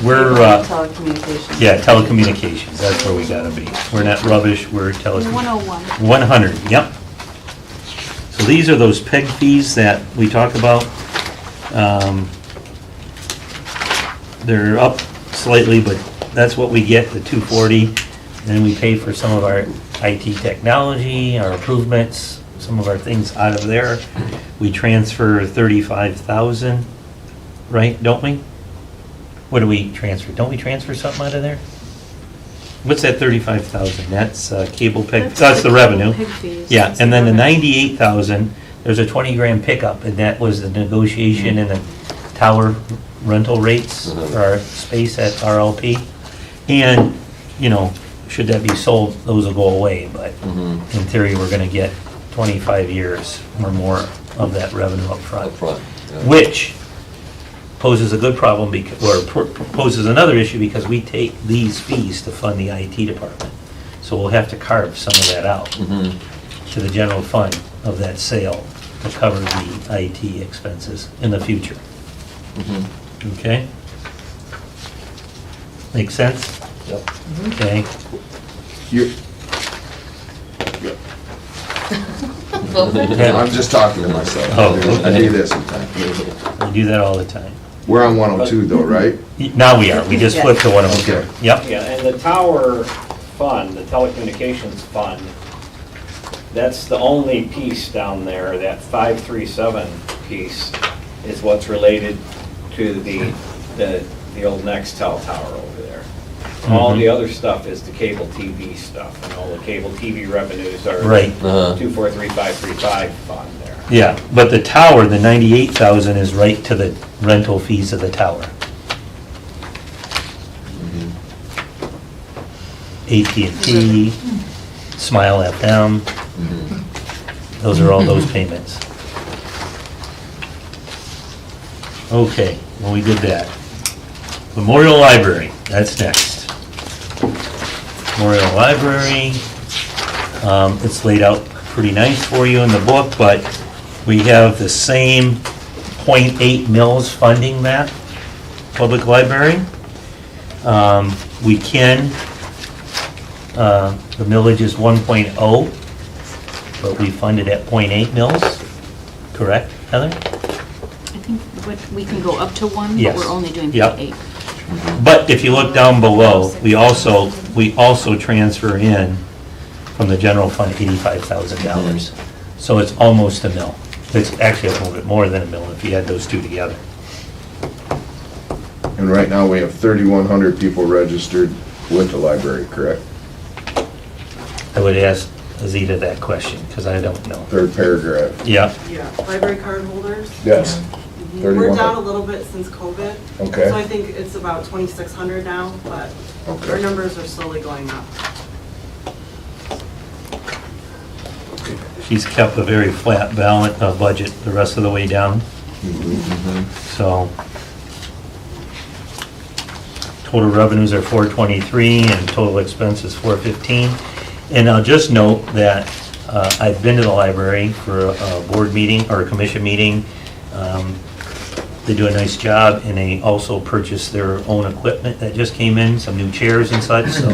We're, Telecommunications. yeah, telecommunications, that's where we gotta be. We're not rubbish, we're telecommunications. 101. 100, yep. So these are those PEG fees that we talk about. They're up slightly, but that's what we get, the 240. Then we pay for some of our IT technology, our improvements, some of our things out of there. We transfer 35,000, right, don't we? What do we transfer? Don't we transfer something out of there? What's that 35,000? That's cable PEG, that's the revenue. Pig fees. Yeah, That's and then the revenue. 98,000, there's a 20 grand pickup, and that was the negotiation and the tower rental rates for our space at RLP. And, you know, should that be sold, those will go away, but in theory, we're gonna get 25 years or more of that revenue up front. Up front, yeah. Which poses a good problem, poses another issue because we take these fees to fund the IT department. So we'll have to carve some of that out to the general fund of that sale to cover the IT expenses in the future. Okay? Make sense? Yep. Okay. You, I'm just talking to myself. Oh, I okay. do that sometimes. We do that all the time. We're on 102 though, right? Now we are, we just flipped to 102. Okay. Yep. Yeah, and the tower fund, the telecommunications fund, that's the only piece down there, that 537 piece is what's related to the old Nextel tower over there. All the other stuff is the cable TV stuff, and all the cable TV revenues are Right. 243535 fund there. Yeah, but the tower, the 98,000 is right to the rental fees of the tower. AT&T, Smile FM, those are all those payments. Okay, well, we did that. Memorial Library, that's next. Memorial Library, it's laid out pretty nice for you in the book, but we have the same .8 mils funding that public library. We can, the millage is 1.0, but we funded at .8 mils, correct, Heather? I think we can go up to 1, but Yes. we're only doing Yep. 0.8. But if you look down below, we also transfer in from the general fund $85,000. So it's almost a mil. It's actually a little bit more than a mil if you add those two together. And right now, we have 3,100 people registered with the library, correct? I would ask Azita that question, because I don't know. Third paragraph. Yeah, Yeah, library card holders. Yes. We're 3,100. down a little bit since COVID. Okay. So I think it's about 2,600 now, but our Okay. numbers are slowly going up. she's kept a very flat balance, budget the rest of the way down. So, total revenues are 423 and total expenses 415. And I'll just note that I've been to the library for a board meeting or a commission meeting. They do a nice job, and they also purchased their own equipment that just came in, some new chairs and such, so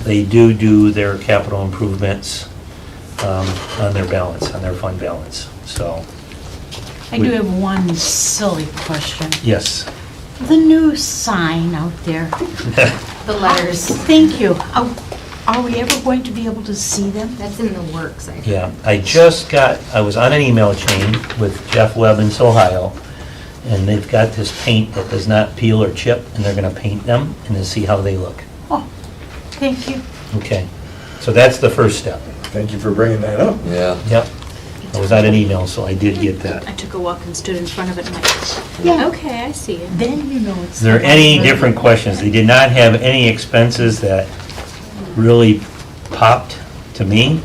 they do their capital improvements on their balance, on their fund balance, so, I do have one silly question. yes. The new sign out there. The letters, Thank you. Are we ever going to be able to see them? that's in the works, I think. Yeah, I was on an email chain with Jeff Webb in Ohio, and they've got this paint that does not peel or chip, and they're gonna paint them and then see how they look. Oh, thank you. Okay, so that's the first step. Thank you for bringing that up. Yeah. Yep, I was on an email, so I did get that. I took a walk and stood in front of it and Yeah. like, okay, I see it. Then you know it's. Is there any different questions? They did not have any expenses that really popped to me.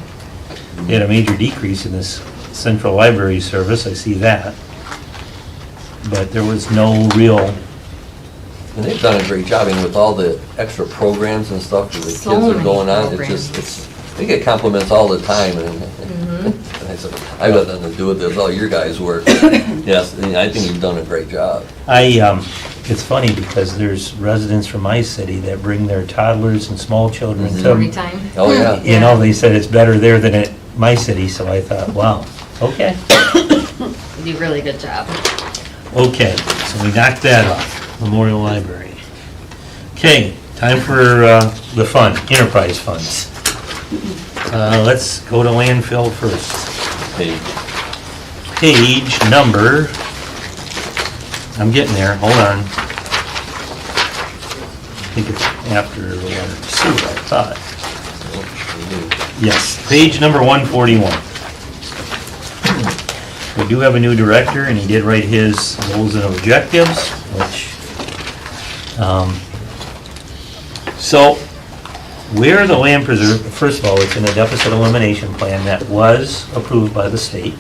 They had a major decrease in this central library service, I see that. But there was no real, And they've done a great job, and with all the extra programs and stuff that the kids So are many going on, programs. they get compliments all the time, and I said, I've got nothing to do with this, all your guys' work. Yes, and I think you've done a great job. It's funny because there's residents from my city that bring their toddlers and small children Story to, time. Oh, yeah. you know, they said it's better there than at my city, so I thought, wow, okay. You do a really good job. Okay, so we knocked that off, Memorial Library. Okay, time for the fund, enterprise funds. Let's go to landfill first. Hey, Page number, I'm getting there, hold on. I think it's after letter C, I thought. Yes, page number 141. We do have a new director, and he did write his goals and objectives, which, so, where the land preserve, first of all, it's in a deficit elimination plan that was approved by the state.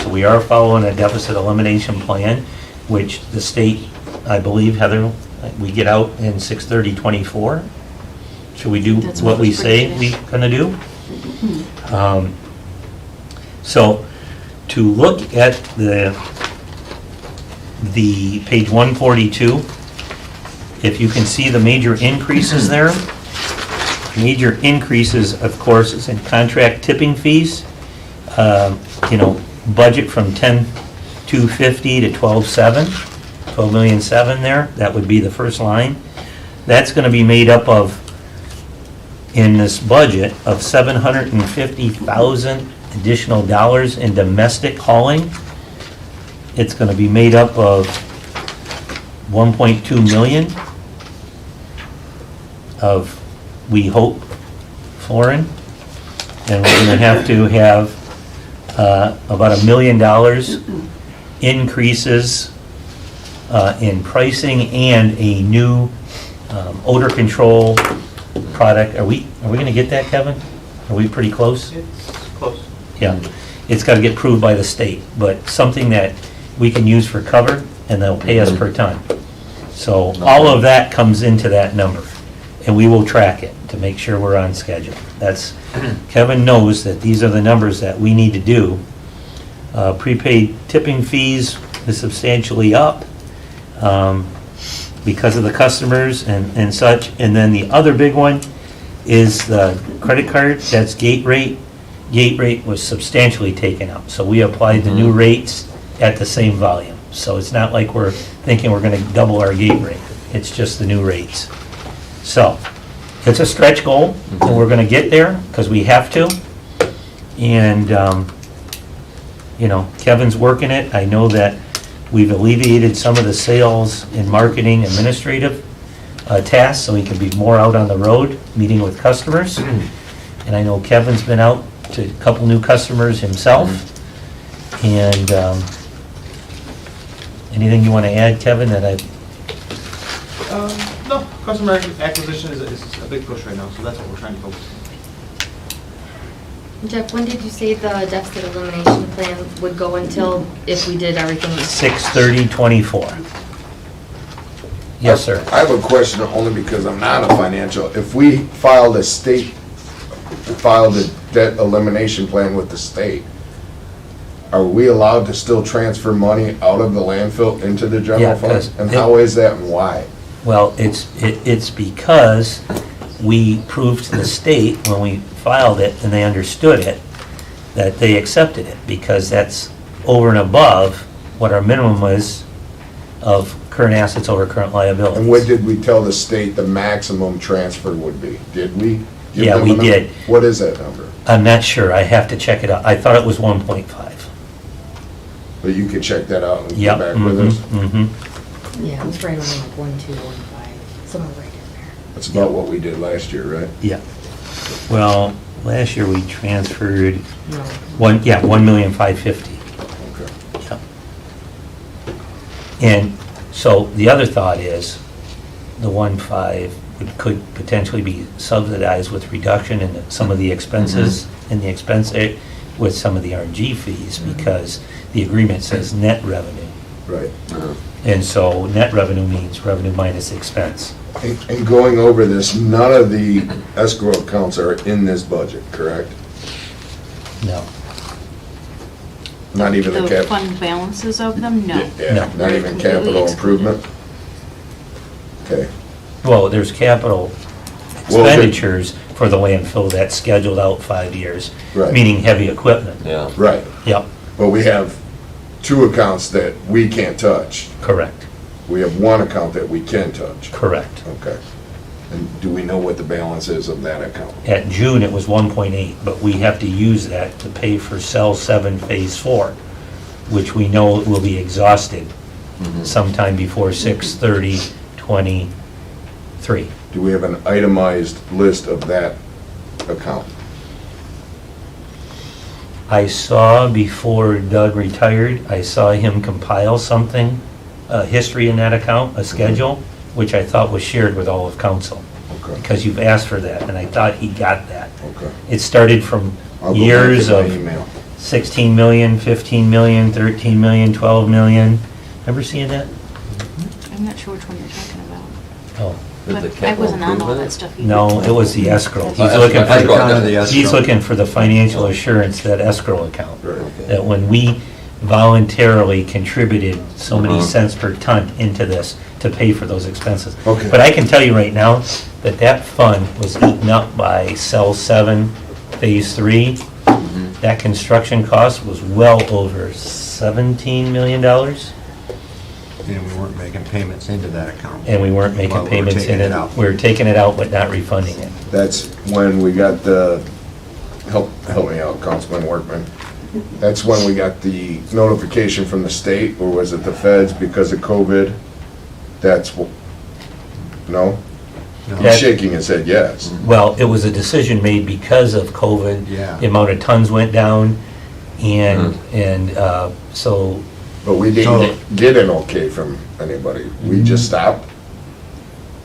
So we are following a deficit elimination plan, which the state, I believe, Heather, we get out in 6/30/24. Should we do That's what what we was say predicted. we're gonna do? So, to look at the page 142, if you can see the major increases there, major increases, of course, is in contract tipping fees. You know, budget from 10,250 to 12,700, 12,700,000 there, that would be the first line. That's gonna be made up of, in this budget, of $750,000 additional dollars in domestic hauling. It's gonna be made up of 1.2 million of, we hope, foreign. And we're gonna have to have about $1 million increases in pricing and a new odor control product. Are we gonna get that, Kevin? Are we pretty close? Close. Yeah, it's gotta get approved by the state, but something that we can use for cover, and they'll pay us per ton. So all of that comes into that number, and we will track it to make sure we're on schedule. That's, Kevin knows that these are the numbers that we need to do. Prepaid tipping fees is substantially up because of the customers and such. And then the other big one is the credit card, that's gate rate. Gate rate was substantially taken up, so we applied the new rates at the same volume. So it's not like we're thinking we're gonna double our gate rate, it's just the new rates. So, it's a stretch goal, and we're gonna get there, because we have to. And, you know, Kevin's working it. I know that we've alleviated some of the sales and marketing administrative tasks, so he can be more out on the road, meeting with customers. And I know Kevin's been out to a couple new customers himself. And anything you want to add, Kevin, that I... No, customer acquisition is a big push right now, so that's what we're trying to focus on. Jeff, when did you say the deficit elimination plan would go until if we did everything? 6/30/24. Yes, sir. I have a question only because I'm not a financial. If we filed a debt elimination plan with the state, are we allowed to still transfer money out of the landfill into the Yeah, general fund? 'cause And how is that and why? Well, it's because we proved to the state when we filed it, and they understood it, that they accepted it, because that's over and above what our minimum was of current assets over current liabilities. And what did we tell the state the maximum transfer would be? Did we? give Yeah, them we a number? did. What is that number? I'm not sure, I have to check it out. I thought it was 1.5. But you could check that out and Yep. get back with us. Yeah, it was right around like 1,215, somewhere right in there. That's about what we did last year, right? Yeah. Well, last year we transferred No. 1,550,000. Okay. Yep. And so the other thought is, the 1.5 could potentially be subsidized with reduction in some of the expenses, in the expense, with some of the RNG fees, because the agreement says net revenue. Right. And so net revenue means revenue minus expense. And going over this, none of the escrow accounts are in this budget, correct? No. Not even the The cap? fund balances of them, no. Yeah, No. not even Completely capital excluded. improvement? Okay. Well, there's capital Well, the- expenditures for the landfill that's scheduled out 5 years, Right. meaning heavy equipment. Yeah. Right, Yep, but we have two accounts that we can't touch. correct, We have one account that we can touch. correct. Okay. And do we know what the balance is of that account? At June, it was 1.8, but we have to use that to pay for cell 7 phase 4, which we know will be exhausted sometime before 6/30/23. Do we have an itemized list of that account? I saw before Doug retired, I saw him compile something, a history in that account, a schedule, which I thought was shared with all of council, Okay, because you've asked for that, and I thought he got that. okay. It started from I'll go back years to my of email. 16 million, 15 million, 13 million, 12 million. Remember seeing that? I'm not sure which one you're talking about. Oh, The But I capital wasn't on all improvement? that stuff either. no, it was the escrow. He's Escrow, looking escrow, for, Account of the he's escrow. looking for the financial assurance, that escrow account. Right. That when we voluntarily contributed so many Uh-huh. cents per ton into this to pay for those expenses. Okay. But I can tell you right now that that fund was eaten up by cell 7, phase 3. That construction cost was well over $17 million, And we weren't making payments into that account. and we weren't making While we were payments in taking it. it out. We were taking it out but not refunding it. That's when we got the, help me out, Councilman Workman. That's when we got the notification from the state, or was it the feds because of COVID? That's, no? No. He's shaking his head, yes. Well, it was a decision made because of COVID. Yeah. The amount of tons went down, and so, But we didn't get an okay from anybody. We just stopped?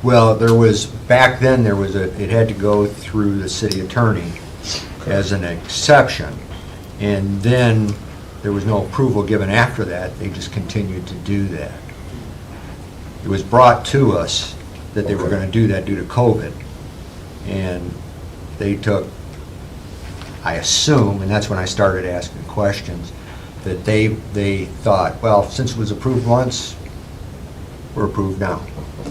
Well, there was, back then, there was it had to go through the city attorney as an exception. And then there was no approval given after that. They just continued to do that. It was brought to us that they were Okay. going to do that due to COVID. And they took, I assume, and that's when I started asking questions, that they thought, well, since it was approved once, we're approved now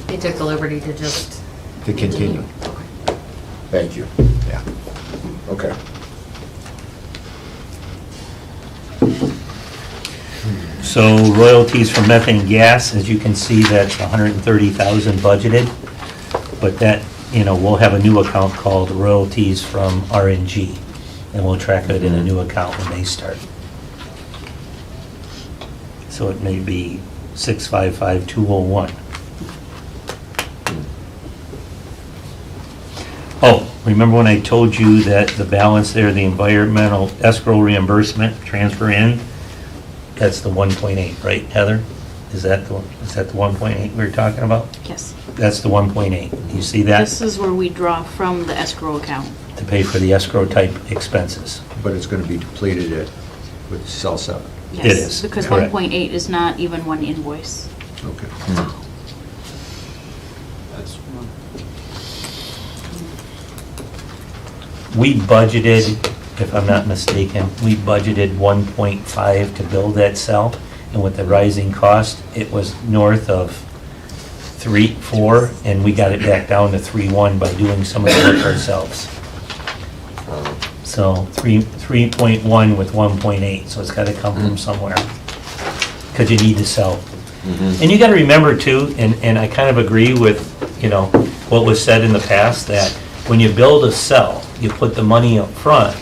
They took the liberty to just to continue. Thank you. Yeah. Okay. so royalties from methane gas, as you can see, that's 130,000 budgeted. But that, we'll have a new account called royalties from RNG, and we'll track it in a new account when they start. So it may be 655,201. Oh, remember when I told you that the balance there, the environmental escrow reimbursement transfer in? That's the 1.8, right, Heather? Is that the 1.8 we were talking about? Yes. That's the 1.8. You see that? This is where we draw from the escrow account. To pay for the escrow type expenses. But it's going to be depleted with cell 7. It Yes, is, because correct. 1.8 is not even one invoice. Okay. That's one. We budgeted, if I'm not mistaken, we budgeted 1.5 to build that cell, and with the rising cost, it was north of 3, 4, and we got it back down to 3.1 by doing some of the work ourselves. So 3.1 with 1.8, so it's gotta come from somewhere, because you need to sell. And you gotta remember too, and I kind of agree with, what was said in the past, that when you build a cell, you put the money up front,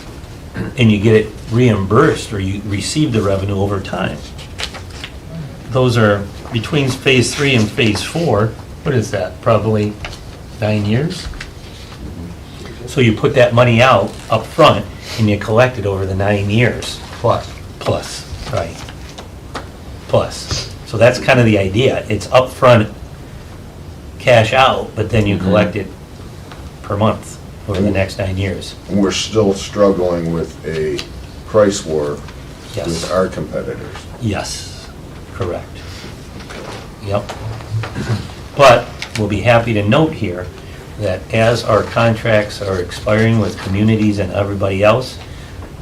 and you get it reimbursed, or you receive the revenue over time. Those are, between phase 3 and phase 4, what is that, probably 9 years? So you put that money out up front, and you collect it over the 9 years. Plus, right. Plus. So that's kind of the idea. It's upfront cash out, but then you collect it per month over the next 9 years. We're still struggling with a price war Yes. with our competitors. Yes, correct. Yep. But we'll be happy to note here that as our contracts are expiring with communities and everybody else,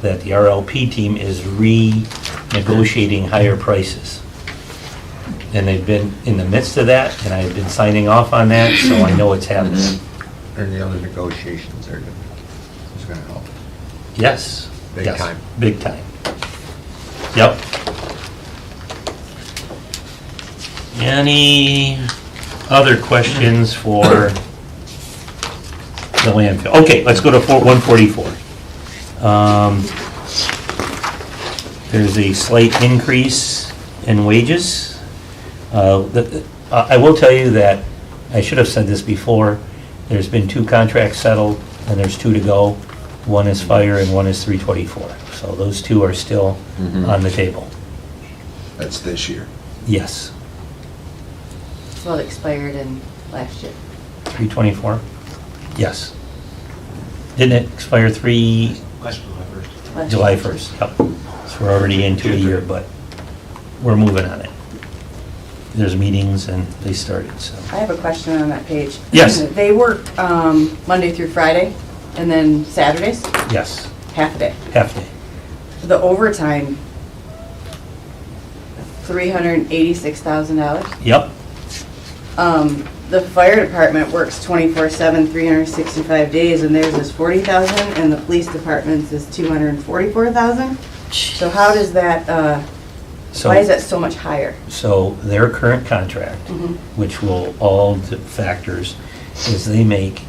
that the RLP team is negotiating higher prices. And they've been in the midst of that, and I've been signing off on that, so I know it's happening. And the other negotiations are gonna, is gonna help. Yes. Big yes, time. Big time. Yep. Any other questions for the landfill? Okay, let's go to 144. There's a slight increase in wages. I will tell you that, I should have said this before, there's been 2 contracts settled, and there's 2 to go. One is fire and one is 324. So those 2 are still on the table. That's this year. Yes. So it expired in last year. 324? Yes. Didn't it expire Last July 1st. July 1st? Yep. So we're already into a year, but we're moving on it. There's meetings and they started, so. I have a question on that page. Yes. They work Monday through Friday, and then Saturdays, Yes, half a day. half day. The overtime, $386,000. Yep, The fire department works 24/7, 365 days, and theirs is 40,000, and the police department's is 244,000. So how does that, so. why is that so much higher? So their current contract, which will all factors, is they make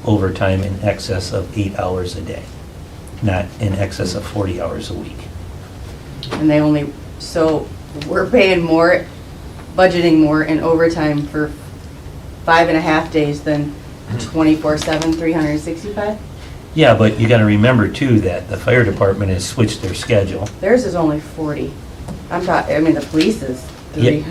overtime in excess of 8 hours a day, not in excess of 40 hours a week. And they only, so we're paying more, budgeting more in overtime for 5.5 days than 24/7, 365? Yeah, but you gotta remember too that the fire department has switched their schedule. Theirs is only 40. I'm talking, I mean, the police is Yeah.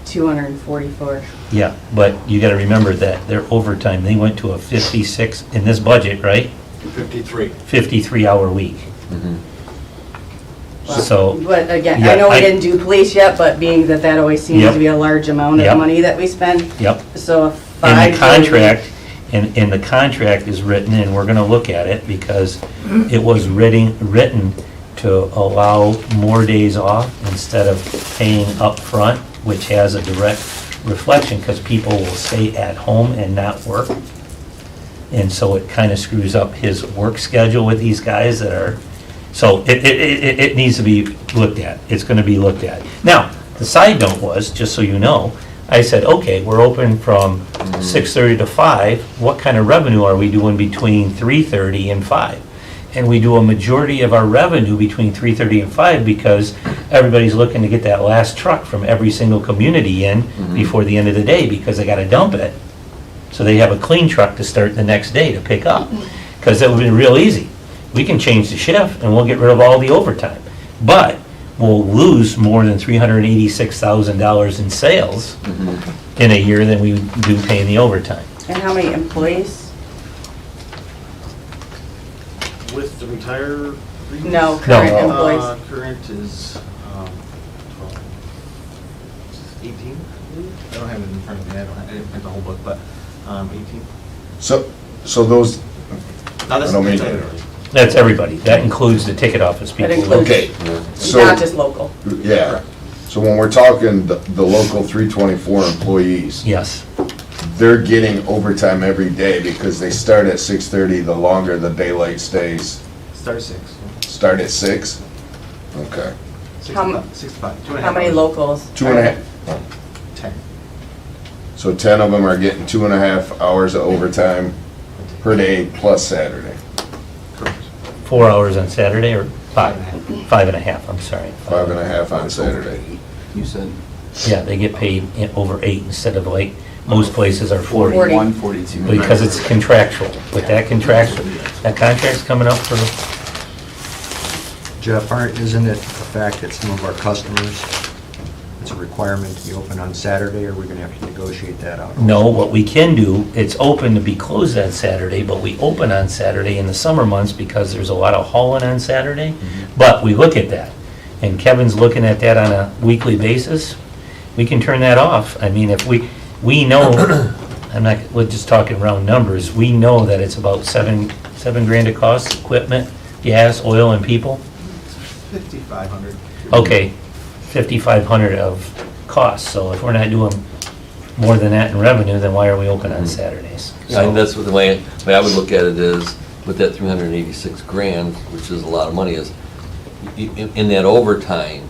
244. Yeah, but you gotta remember that their overtime, they went to a 56 in this budget, right? 53. 53-hour week. So, But again, Yeah, I know we I- didn't do police yet, but being that that always seems Yep. to be a large amount Yep. of money that we spend, yep. so a And 5 the contract, and the contract is written, and we're gonna look at it, because it was written to allow more days off instead of paying up front, which has a direct reflection, because people will stay at home and not work. And so it kind of screws up his work schedule with these guys that are, so it needs to be looked at. It's gonna be looked at. Now, the side note was, just so you know, I said, okay, we're open from 6:30 to 5. What kind of revenue are we doing between 3:30 and 5? And we do a majority of our revenue between 3:30 and 5 because everybody's looking to get that last truck from every single community in before the end of the day, because they gotta dump it. So they have a clean truck to start the next day to pick up, because it would be real easy. We can change the shift and we'll get rid of all the overtime. But we'll lose more than $386,000 in sales in a year than we do paying the overtime. And how many employees? With the retire? No, current No. employees. Current is 18, I believe. I don't have it in front of me, I didn't print the whole book, but 18. So those, Now, this I don't mean is to- That's everybody. That includes the ticket office That people. includes- okay, so. Not just local. Yeah, so when we're talking the local 324 employees, Yes, they're getting overtime every day because they start at 6:30, the longer the daylight stays. Start at 6. Start at 6? Okay. 65. 2.5 How many hours. locals? 2.5, 10. so 10 of them are getting 2.5 hours of overtime per day plus Saturday. Correct. 4 hours on Saturday or 5? 5.5, I'm sorry. 5.5 on Saturday. You said Yeah, they get paid over 8 instead of like, most places are 40. 41, 42. Because it's contractual. With that contractual, that contract's coming up for, Jeff, isn't it a fact that some of our customers, it's a requirement to be open on Saturday, or are we gonna have to negotiate that out? no, what we can do, it's open to be closed on Saturday, but we open on Saturday in the summer months because there's a lot of hauling on Saturday. But we look at that, and Kevin's looking at that on a weekly basis. We can turn that off. I mean, if we know, we're just talking round numbers, we know that it's about $7 grand it costs, equipment, gas, oil, and people. 5,500. Okay, 5,500 of costs, so if we're not doing more than that in revenue, then why are we open on Saturdays? Yeah, and that's what the way I would look at it is, with that 386 grand, which is a lot of money, is in that overtime,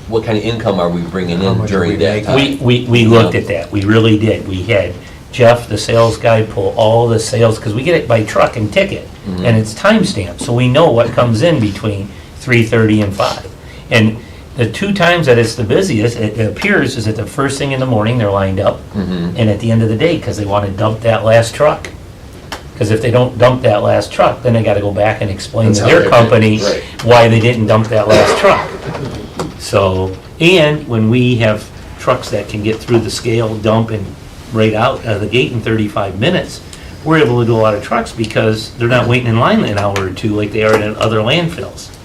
what kind of income are we bringing How in much are during we that making? time? We looked at that, we really did. We had Jeff, the sales guy, pull all the sales, because we get it by truck and ticket, and it's timestamped, so we know what comes in between 3:30 and 5. And the 2 times that it's the busiest, it appears, is at the first thing in the morning, they're lined up, and at the end of the day, because they want to dump that last truck. Because if they don't dump that last truck, then they got to go back and explain That's to how their they pay, company right. why they didn't dump that last truck. So, and when we have trucks that can get through the scale, dump, and right out of the gate in 35 minutes, we're able to do a lot of trucks because they're not waiting in line an hour or two like they are in other landfills.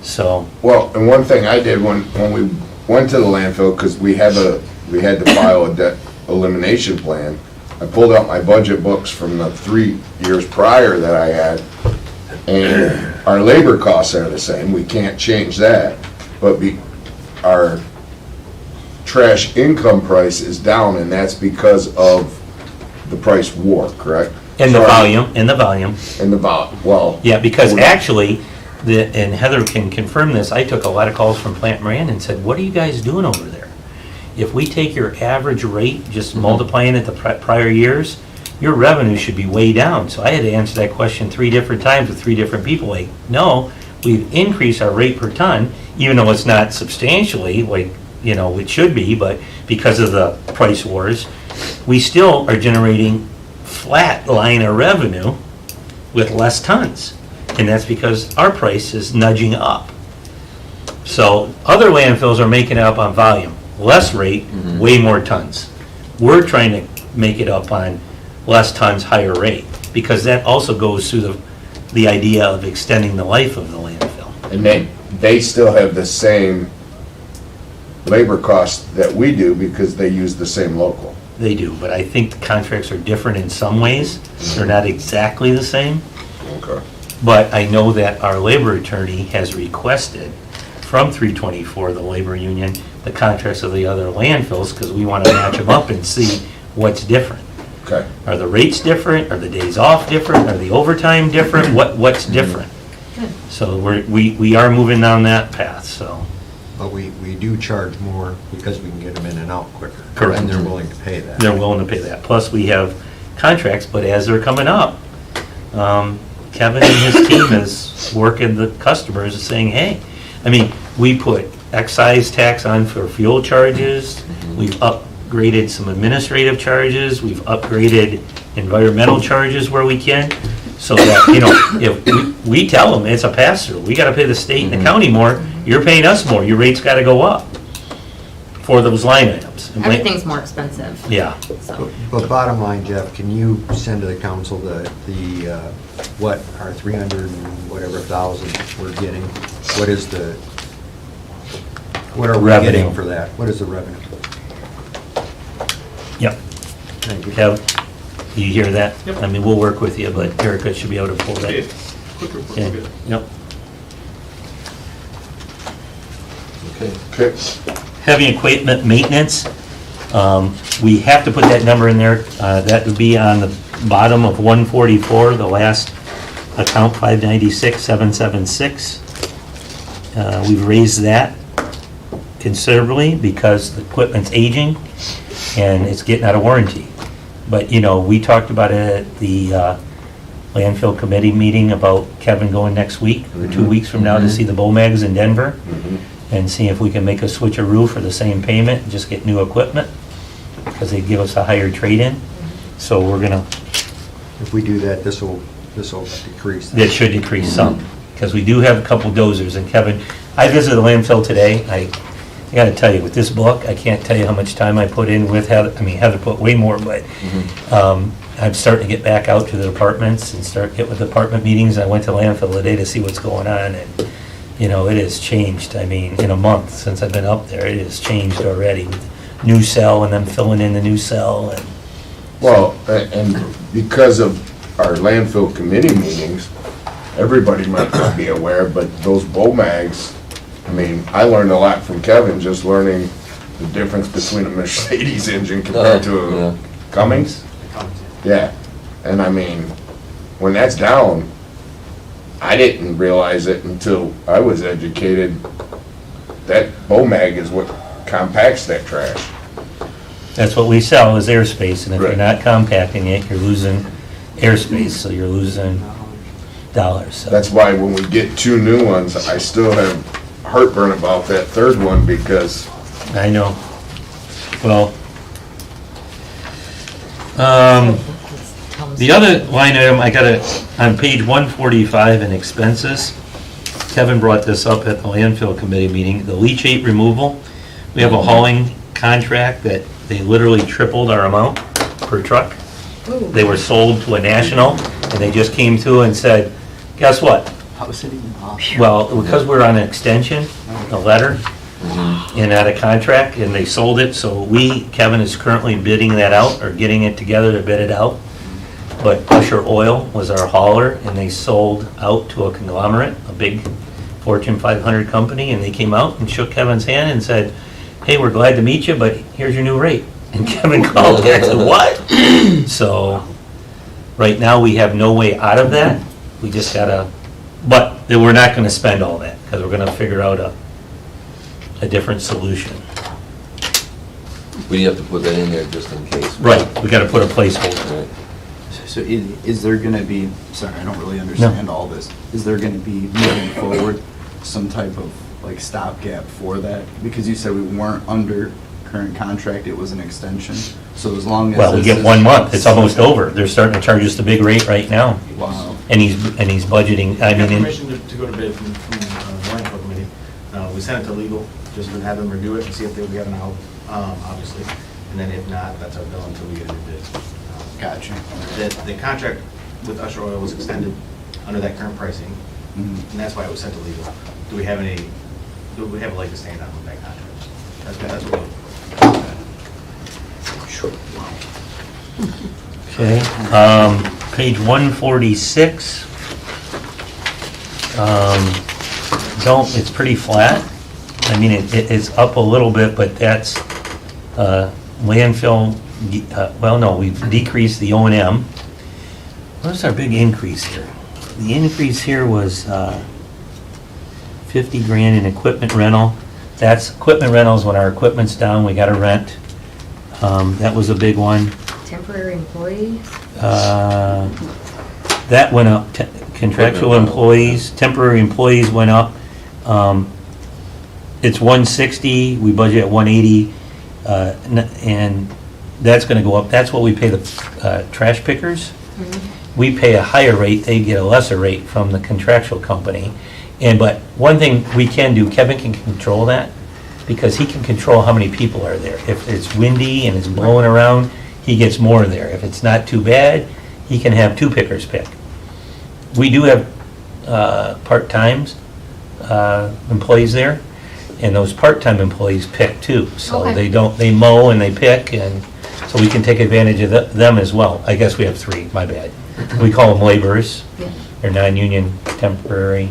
So, Well, and one thing I did when we went to the landfill, because we had to file a debt elimination plan, I pulled out my budget books from the 3 years prior that I had, and our labor costs are the same, we can't change that, but our trash income price is down, and that's because of the price war, correct? and the Sorry. volume, and the volume. And the volume, well. Yeah, because actually, and Heather can confirm this, I took a lot of calls from Plant Moran and said, what are you guys doing over there? If we take your average rate, just multiplying it the prior years, your revenue should be way down. So I had to answer that question 3 different times with 3 different people, like, no, we've increased our rate per ton, even though it's not substantially like, it should be, but because of the price wars, we still are generating flat line of revenue with less tons. And that's because our price is nudging up. So other landfills are making it up on volume, less rate, way more tons. We're trying to make it up on less tons, higher rate, because that also goes through the idea of extending the life of the landfill. And they still have the same labor costs that we do because they use the same local. They do, but I think the contracts are different in some ways. They're not exactly the same. Okay. But I know that our labor attorney has requested from 324, the labor union, the contracts of the other landfills, because we want to match them up and see what's different. Okay. Are the rates different? Are the days off different? Are the overtime different? What's different? Good. So we are moving down that path, so. But we do charge more because we can get them in and out quicker. Correct. And they're willing to pay that. They're willing to pay that. Plus, we have contracts, but as they're coming up, Kevin and his team is working the customers and saying, hey, I mean, we put excise tax on for fuel charges, we've upgraded some administrative charges, we've upgraded environmental charges where we can, so that, if we tell them it's a pass-through, we gotta pay the state and the county more, you're paying us more, your rate's gotta go up for those line items. Everything's more expensive. Yeah. So, But bottom line, Jeff, can you send to the council what our 300 and whatever thousand we're getting? What are we Revenue. getting for that? What is the revenue? Yep. Thank you. Kev, you hear that? Yep. I mean, we'll work with you, but Erica should be able to pull that. Okay. Quick report, Okay. we'll get it. Yep. Okay. Okay. Heavy equipment maintenance, we have to put that number in there. That would be on the bottom of 144, the last account, 596,776. We've raised that considerably because the equipment's aging and it's getting out of warranty. But, we talked about it at the landfill committee meeting about Kevin going next week, or 2 weeks from now, to see the Bomags in Denver, and see if we can make a switcheroo for the same payment, and just get new equipment, because they give us a higher trade-in. So we're gonna, If we do that, this will decrease. that should decrease some, because we do have a couple dozers, and Kevin, I visited the landfill today, I gotta tell you, with this book, I can't tell you how much time I put in with Heather, Heather put way more, but I'm starting to get back out to the departments and get with department meetings. I went to landfill today to see what's going on, and, it has changed, in a month since I've been up there, it has changed already, with new cell and them filling in the new cell, and Well, and because of our landfill committee meetings, everybody might not be aware, but those BOMAGs I mean, I learned a lot from Kevin, just learning the difference between a Mercedes engine compared to Yeah. a Cummins. Yeah, and I mean, when that's down, I didn't realize it until I was educated. That BOMAG is what compacts that trash. That's what we sell is airspace, and if you're Right. not compacting it, you're losing airspace, so you're losing dollars. So That's why when we get 2 new ones, I still have heartburn about that third one because I know. Well, the other line item, I got it on page 145 in expenses. Kevin brought this up at the landfill committee meeting, the leachate removal. We have a hauling contract that they literally tripled our amount per truck. They were sold to a national, and they just came to and said, guess what? How is it even possible? Well, because we're on an extension, a letter, and not a contract, and they sold it, so Kevin is currently bidding that out, or getting it together to bid it out. But Usher Oil was our hauler, and they sold out to a conglomerate, a big Fortune 500 company, and they came out and shook Kevin's hand and said, hey, we're glad to meet you, but here's your new rate. And Kevin called back and said, what? So, right now, we have no way out of that. We just gotta, but we're not gonna spend all that, because we're gonna figure out a different solution. We have to put that in there just in case. Right, we gotta put a placeholder. Right. So is there gonna be, sorry, I don't really understand all this. Is there gonna be moving forward some type of like stopgap for that? Because you said we weren't under current contract, it was an extension. So as long as. Well, we this get is- 1 month, it's almost over. They're starting to charge us the big rate right now. Wow. And he's budgeting, I I got mean, permission to go to bid from the landfill committee. We sent it to legal, just to have them review it and see if we have an out, obviously. And then if not, that's our bill until we get a new bid. Gotcha. The contract with Usher Oil was extended under that current pricing, Mhm. and that's why it was sent to legal. Do we have a leg to stand on with that contract? That's what okay. Page 146. It's pretty flat. I mean, it's up a little bit, but that's landfill, well, no, we've decreased the O&M. What's our big increase here? The increase here was 50 grand in equipment rental. That's equipment rentals when our equipment's down, we gotta rent. That was a big one. Temporary employees? That went up, contractual employees, temporary employees went up. It's 160, we budget at 180, and that's gonna go up. That's what we pay the trash pickers. We pay a higher rate, they get a lesser rate from the contractual company. But one thing we can do, Kevin can control that, because he can control how many people are there. If it's windy and it's blowing around, he gets more there. If it's not too bad, he can have 2 pickers pick. We do have part-times employees there, and those part-time employees pick too. So Okay. they mow and they pick, and so we can take advantage of them as well. I guess we have 3, my bad. We call them laborers. Yeah. They're non-union, temporary.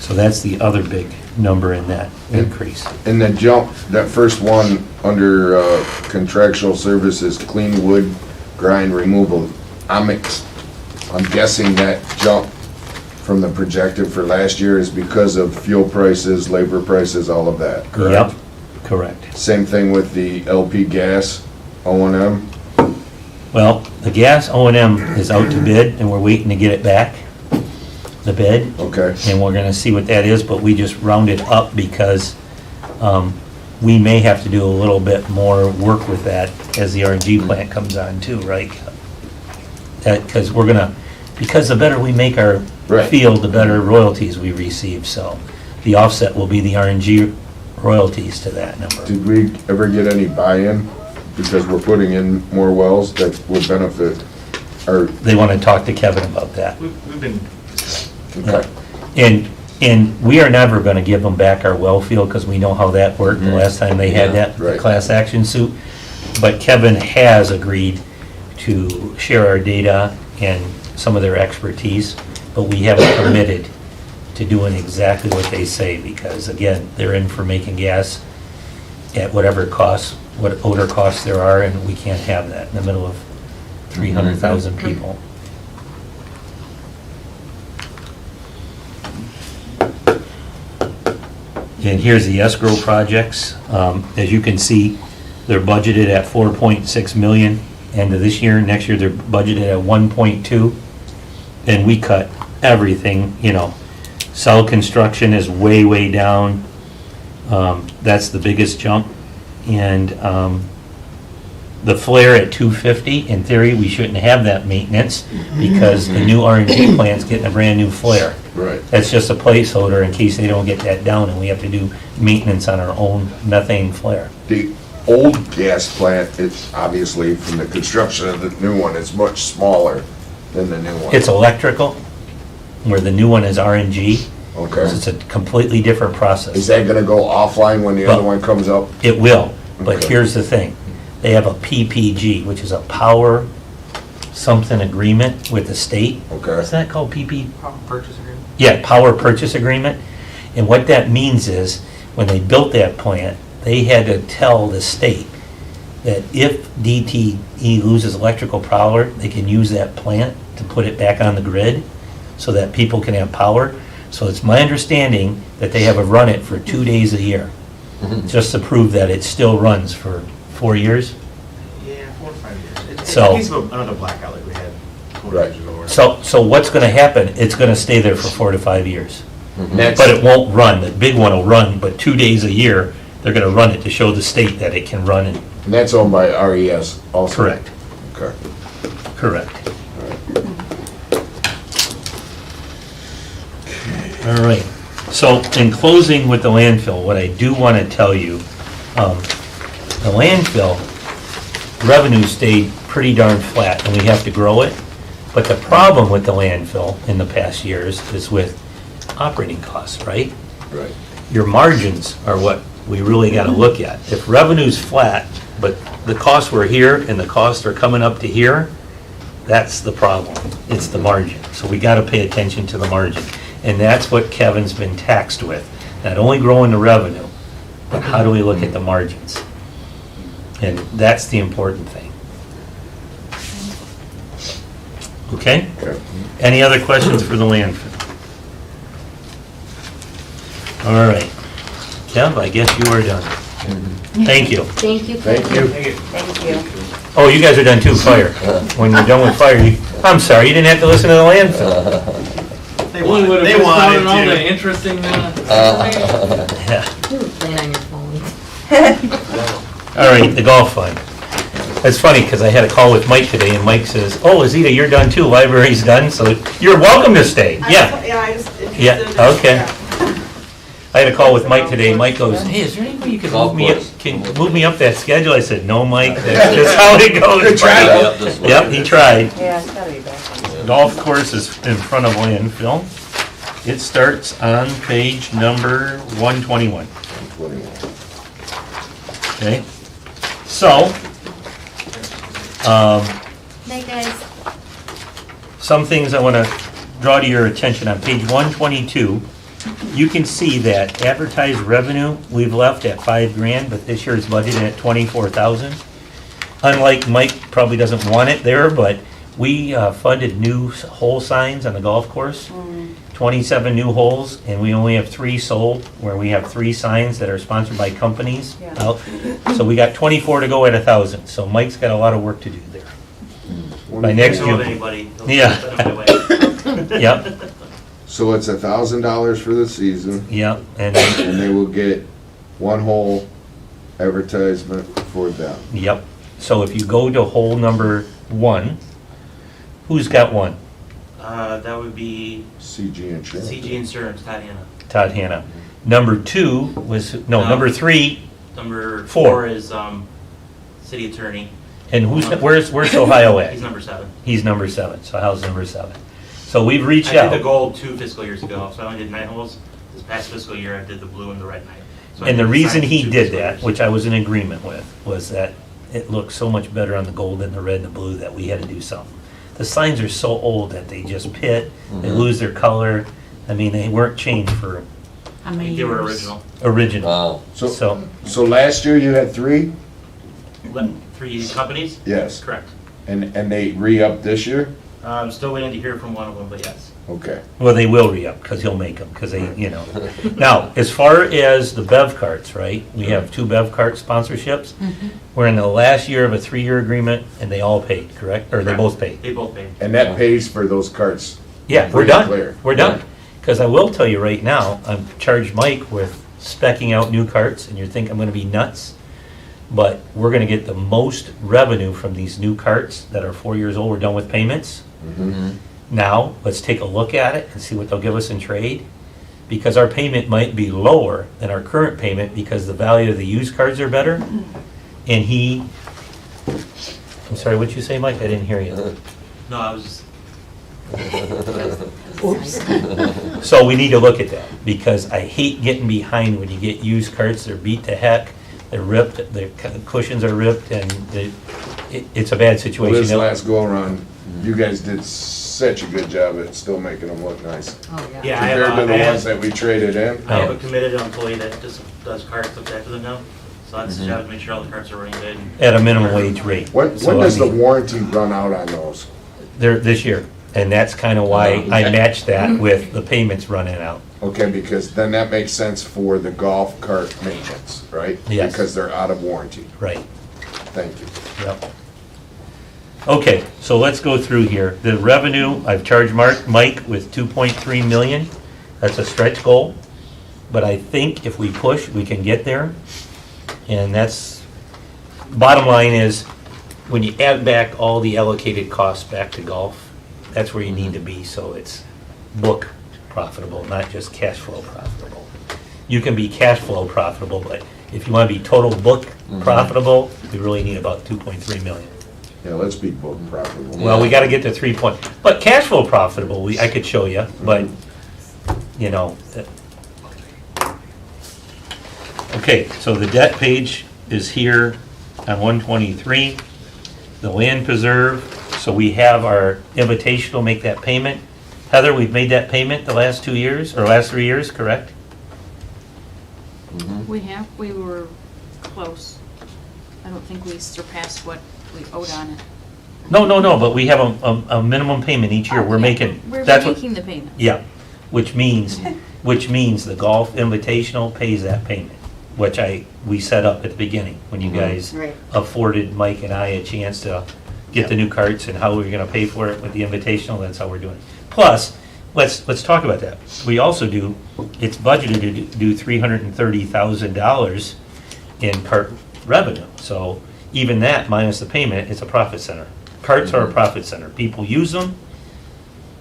So that's the other big number in that increase. in the jump, that first one under contractual services, clean wood grind removal, I'm guessing that jump from the projected for last year is because of fuel prices, labor prices, all of that, correct? Yep, correct. Same thing with the LP gas, O&M? Well, the gas O&M is out to bid, and we're waiting to get it back, the bid. Okay. And we're gonna see what that is, but we just rounded up because we may have to do a little bit more work with that as the RNG plant comes on too, right? Because because the better we make our Right. field, the better royalties we receive, so the offset will be the RNG royalties to that number. Did we ever get any buy-in? Because we're putting in more wells that will benefit our, They want to talk to Kevin about that. we've been, okay. And we are never gonna give them back our well field, because we know how that worked the last time they had that Right. class action suit. But Kevin has agreed to share our data and some of their expertise, but we haven't committed to doing exactly what they say, because again, they're in for making gas at whatever costs, what odor costs there are, and we can't have that in the middle of 300,000 people. And here's the escrow projects. As you can see, they're budgeted at 4.6 million. End of this year, next year they're budgeted at 1.2. And we cut everything, you know. Cell construction is way, way down. That's the biggest jump. And the flare at 250, in theory, we shouldn't have that maintenance because the new RNG plant's getting a brand new flare. Right. That's just a placeholder in case they don't get that down and we have to do maintenance on our own methane flare. The old gas plant, it's obviously from the construction of the new one, it's much smaller than the new one. It's electrical, where the new one is RNG. Okay. It's a completely different process. Is that gonna go offline when the other one comes up? It will, but Okay. here's the thing. They have a PPG, which is a power something agreement with the state. Okay. Is that called PP? Purchase agreement? Yeah, power purchase agreement. And what that means is, when they built that plant, they had to tell the state that if DTE loses electrical power, they can use that plant to put it back on the grid so that people can have power. So it's my understanding that they have to run it for 2 days a year, just to prove that it still runs for 4 years. Yeah, 4 or 5 years. It's So- a case of another blackout like we had 4 Right. years ago. So what's gonna happen, it's gonna stay there for 4 to 5 years. That's- But it won't run, the big one will run, but 2 days a year, they're gonna run it to show the state that it can run and, And that's owned by RES also? correct, Okay. correct. All right, so in closing with the landfill, what I do wanna tell you, the landfill revenue stayed pretty darn flat, and we have to grow it. But the problem with the landfill in the past years is with operating costs, right? Right. Your margins are what we really gotta look at. If revenue's flat, but the costs were here and the costs are coming up to here, that's the problem. It's the margin. So we gotta pay attention to the margin. And that's what Kevin's been taxed with. Not only growing the revenue, but how do we look at the margins? And that's the important thing. Okay? Okay. Any other questions for the landfill? All right. Kev, I guess you are done. Thank you. Thank you. Thank you. Thank you. Oh, you guys are done too, fire. When you're done with fire, I'm sorry, you didn't have to listen to the landfill. They wanted, They wanted all the interesting, Yeah. Playing on your phone. All right, the golf fund. That's funny, because I had a call with Mike today, and Mike says, oh, Azita, you're done too, library's done, so you're welcome to stay. Yeah, Yeah, I just interested. yeah, okay. yeah. I had a call with Mike today, Mike goes, hey, is there any way you can move me up, that schedule? I said, no, Mike, that's just how it goes. Yep, he tried. Yeah, it's gotta be back. Golf course is in front of landfill. It starts on page number 121. 21. Okay, so, Night, guys. some things I want to draw to your attention. On page 122, you can see that advertised revenue, we've left at 5 grand, but this year is budgeted at 24,000. Unlike Mike probably doesn't want it there, but we funded new hole signs on the golf course. 27 new holes, and we only have 3 sold, where we have 3 signs that are sponsored by companies Yeah. out. So we got 24 to go at 1,000, so Mike's got a lot of work to do there. By next Told June. anybody. Yeah. Yep, So it's $1,000 for the season, yep, and, and they will get 1 whole advertisement for them. yep. So if you go to hole number 1, who's got 1? That would be CG Insurance. CG Insurance, Tatiana. Todd Hanna. Number 2 was, no, number 3, Number 4 is, city attorney. and where's Ohio at? He's number 7. He's number 7, so how's number 7? So we've reached I did the out, gold 2 fiscal years ago, so I only did 9 holes. This past fiscal year, I did the blue and the red 9. So I and the did reason signs he 2 did fiscal that, years. which I was in agreement with, was that it looked so much better on the gold than the red and the blue that we had to do something. The signs are so old that they just pit, they lose their color, I mean, they weren't changed for How many They were years? original. Wow. So last year you had 3? What, 3 companies? Yes. Correct. And they re-upped this year? I'm still waiting to hear from one of them, but yes. Okay. Well, they will re-up, because he'll make them, because they, you know. Now, as far as the Bev carts, right, we have 2 Bev cart sponsorships. We're in the last year of a 3-year agreement, and they all paid, correct? Or they both paid? They both paid. And that pays for those carts? Yeah, we're Free and done. clear. We're done. Because I will tell you right now, I've charged Mike with specking out new carts, and you think I'm gonna be nuts. But we're gonna get the most revenue from these new carts that are 4 years old. We're done with payments. Now, let's take a look at it and see what they'll give us in trade. Because our payment might be lower than our current payment because the value of the used cars are better. And I'm sorry, what'd you say, Mike? I didn't hear you. No, I was Oops. So we need to look at that, because I hate getting behind when you get used carts, they're beat to heck, they're ripped, the cushions are ripped, and it's a bad Well, situation. this last go-around, you guys did such a good job at still making them look nice. Oh, yeah. Yeah, Compared to the ones that we traded in. I have a committed employee that just does carts, looks after them now. So that's his job, to make sure all the carts are running good. At a minimum wage rate. When So, does I the mean, warranty run out on those? They're this year, and that's kind of why I matched that with the payments running out. Okay, because then that makes sense for the golf cart maintenance, right? Yes. Because they're out of warranty. Right. Thank you. Yep. Okay, so let's go through here. The revenue, I've charged Mike with 2.3 million. That's a stretch goal, but I think if we push, we can get there. And that's, bottom line is, when you add back all the allocated costs back to golf, that's where you need to be, so it's book profitable, not just cash flow profitable. You can be cash flow profitable, but if you want to be total book profitable, we really need about 2.3 million. Yeah, let's be book profitable. Well, we got to get to 3 point, but cash flow profitable, I could show you, but, you know. Okay, so the debt page is here on 123. The land preserve, so we have our invitational, make that payment. Heather, we've made that payment the last 2 years, or last 3 years, correct? We were close. I don't think we surpassed what we owed on it. No, but we have a minimum payment each year, we're making. We're that's what- making the payment. Yeah, which means the golf invitational pays that payment, which we set up at the beginning, when you guys Right. afforded Mike and I a chance to get the new carts and how we were gonna pay for it with the invitational, that's how we're doing it. Plus, let's talk about that. We also do, it's budgeted to do $330,000 in cart revenue. So even that minus the payment, it's a profit center. Carts are a profit center. People use them,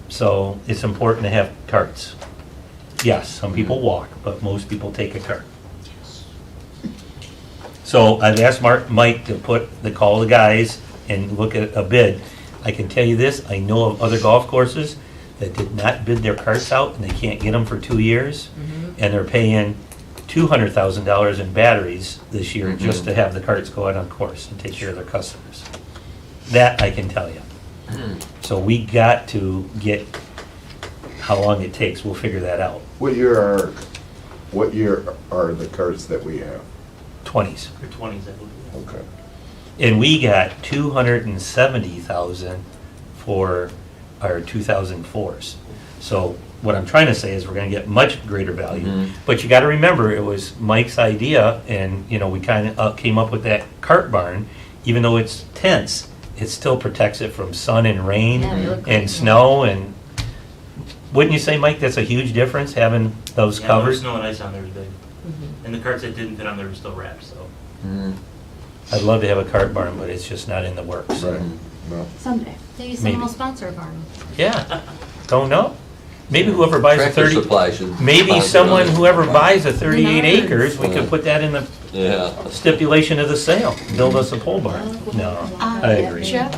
so it's important to have carts. Yes, some people walk, but most people take a cart. So I've asked Mike to call the guys and look at a bid. I can tell you this, I know of other golf courses that did not bid their carts out and they can't get them for 2 years. And they're paying $200,000 in batteries this year just to have the carts go out on course and take care of their customers. That I can tell you. So we got to get how long it takes, we'll figure that out. What year are the carts that we have? 20s. for 20s, I believe. Okay. And we got 270,000 for our 2004s. So what I'm trying to say is we're gonna get much greater value. But you gotta remember, it was Mike's idea, and, you know, we kinda came up with that cart barn. Even though it's tents, it still protects it from sun and rain Yeah, they look great. and snow, and wouldn't you say, Mike, that's a huge difference, having those Yeah, covers? snow and ice on there is big. And the carts that didn't fit on there were still wrapped, so. I'd love to have a cart barn, but it's just not in the works. Right. No. Someday. Maybe someone Maybe. will sponsor a barn. Yeah, don't know. Maybe whoever buys a Tractor 30, Supply should. maybe sponsor someone, us. whoever buys a 38 Menards. acres, we could put that in the Yeah. stipulation of the sale, build us a pole barn. No, I agree. Jeff,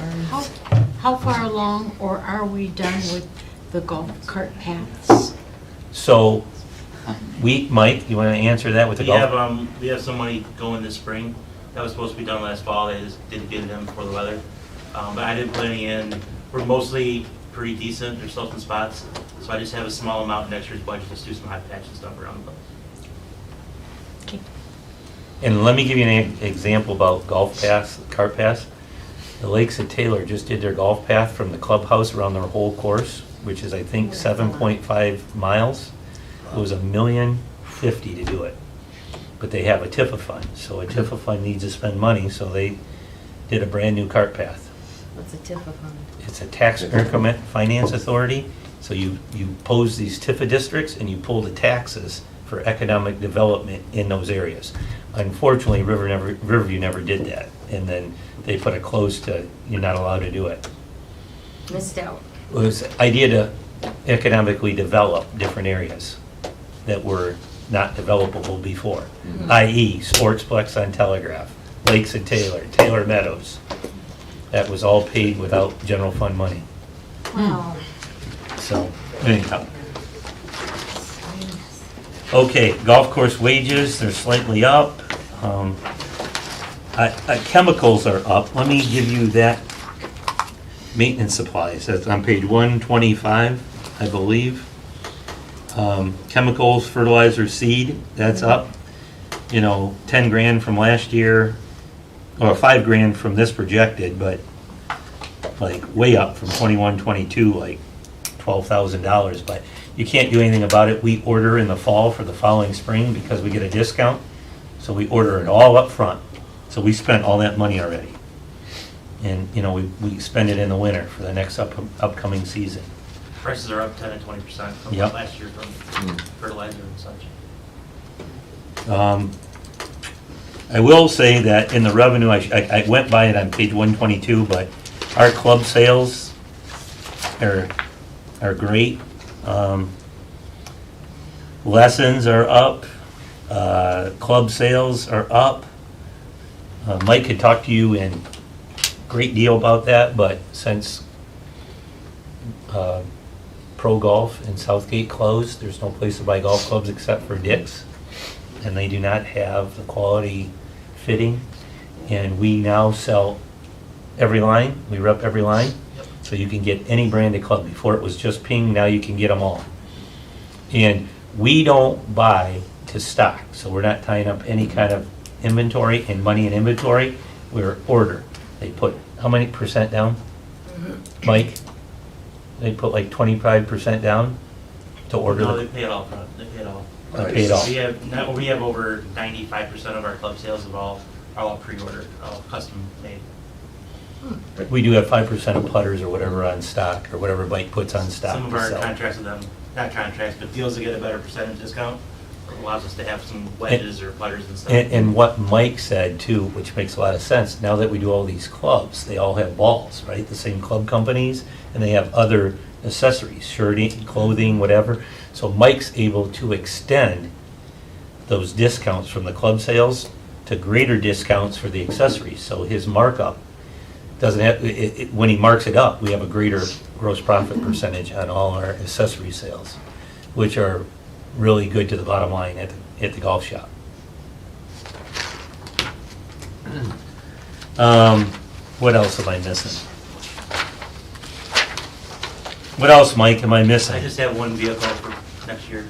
how far along, or are we done with the golf cart paths? So, Mike, you want to answer that with the golf? We have some money going this spring. That was supposed to be done last fall. They just didn't get it in before the weather. But I didn't put any in. We're mostly pretty decent, there's still some spots. So I just have a small amount in next year's budget, just do some hot patch and stuff around the place. And let me give you an example about golf paths, cart paths. The Lakes at Taylor just did their golf path from the clubhouse around their whole course, which is, I think, 7.5 miles. It was $1,050,000 to do it. But they have a TIFA fund, so a TIFA fund needs to spend money, so they did a brand-new cart path. What's a TIFA fund? It's a tax increment finance authority, so you pose these TIFA districts and you pull the taxes for economic development in those areas. Unfortunately, Riverview never did that, and then they put a close to, you're not allowed to do it. Missed out. It was the idea to economically develop different areas that were not developable before, i.e. Sportsplex on Telegraph, Lakes at Taylor, Taylor Meadows. That was all paid without general fund money. Wow. So, anyhow. Okay, golf course wages, they're slightly up. Chemicals are up. Let me give you that. Maintenance supplies, that's on page 125, I believe. Chemicals, fertilizer, seed, that's up. 10 grand from last year, or 5 grand from this projected, but like way up from 21, 22, like $12,000. But you can't do anything about it. We order in the fall for the following spring because we get a discount. So we order it all up front. So we spent all that money already. And, we spend it in the winter for the next upcoming season. Prices are up 10 and 20% from Yep. last year from fertilizer and such. I will say that in the revenue, I went by it on page 122, but our club sales are great. Lessons are up, club sales are up. Mike had talked to you in great deal about that, but since Pro Golf in Southgate closed, there's no place to buy golf clubs except for Dick's, and they do not have the quality fitting. And we now sell every line, we rep every line, so you can get any branded club. Before it was just Ping, now you can get them all. And we don't buy to stock, so we're not tying up any kind of inventory and money in inventory, we're order. They put, how many percent down? Mike? They put like 25% down to order? No, they pay it all front, they pay it all. They pay it all. We have over 95% of our club sales are all pre-ordered, all custom made. We do have 5% of putters or whatever on stock, or whatever Mike puts on stock. Some of to our sell. contracts with them, not contracts, but deals to get a better percentage discount, allows us to have some wedges or putters and stuff. And what Mike said too, which makes a lot of sense, now that we do all these clubs, they all have balls, right? The same club companies, and they have other accessories, shirting, clothing, whatever. So Mike's able to extend those discounts from the club sales to greater discounts for the accessories. So his markup doesn't have, when he marks it up, we have a greater gross profit percentage on all our accessory sales, which are really good to the bottom line at the golf shop. What else am I missing? What else, Mike, am I missing? I just have one vehicle for next year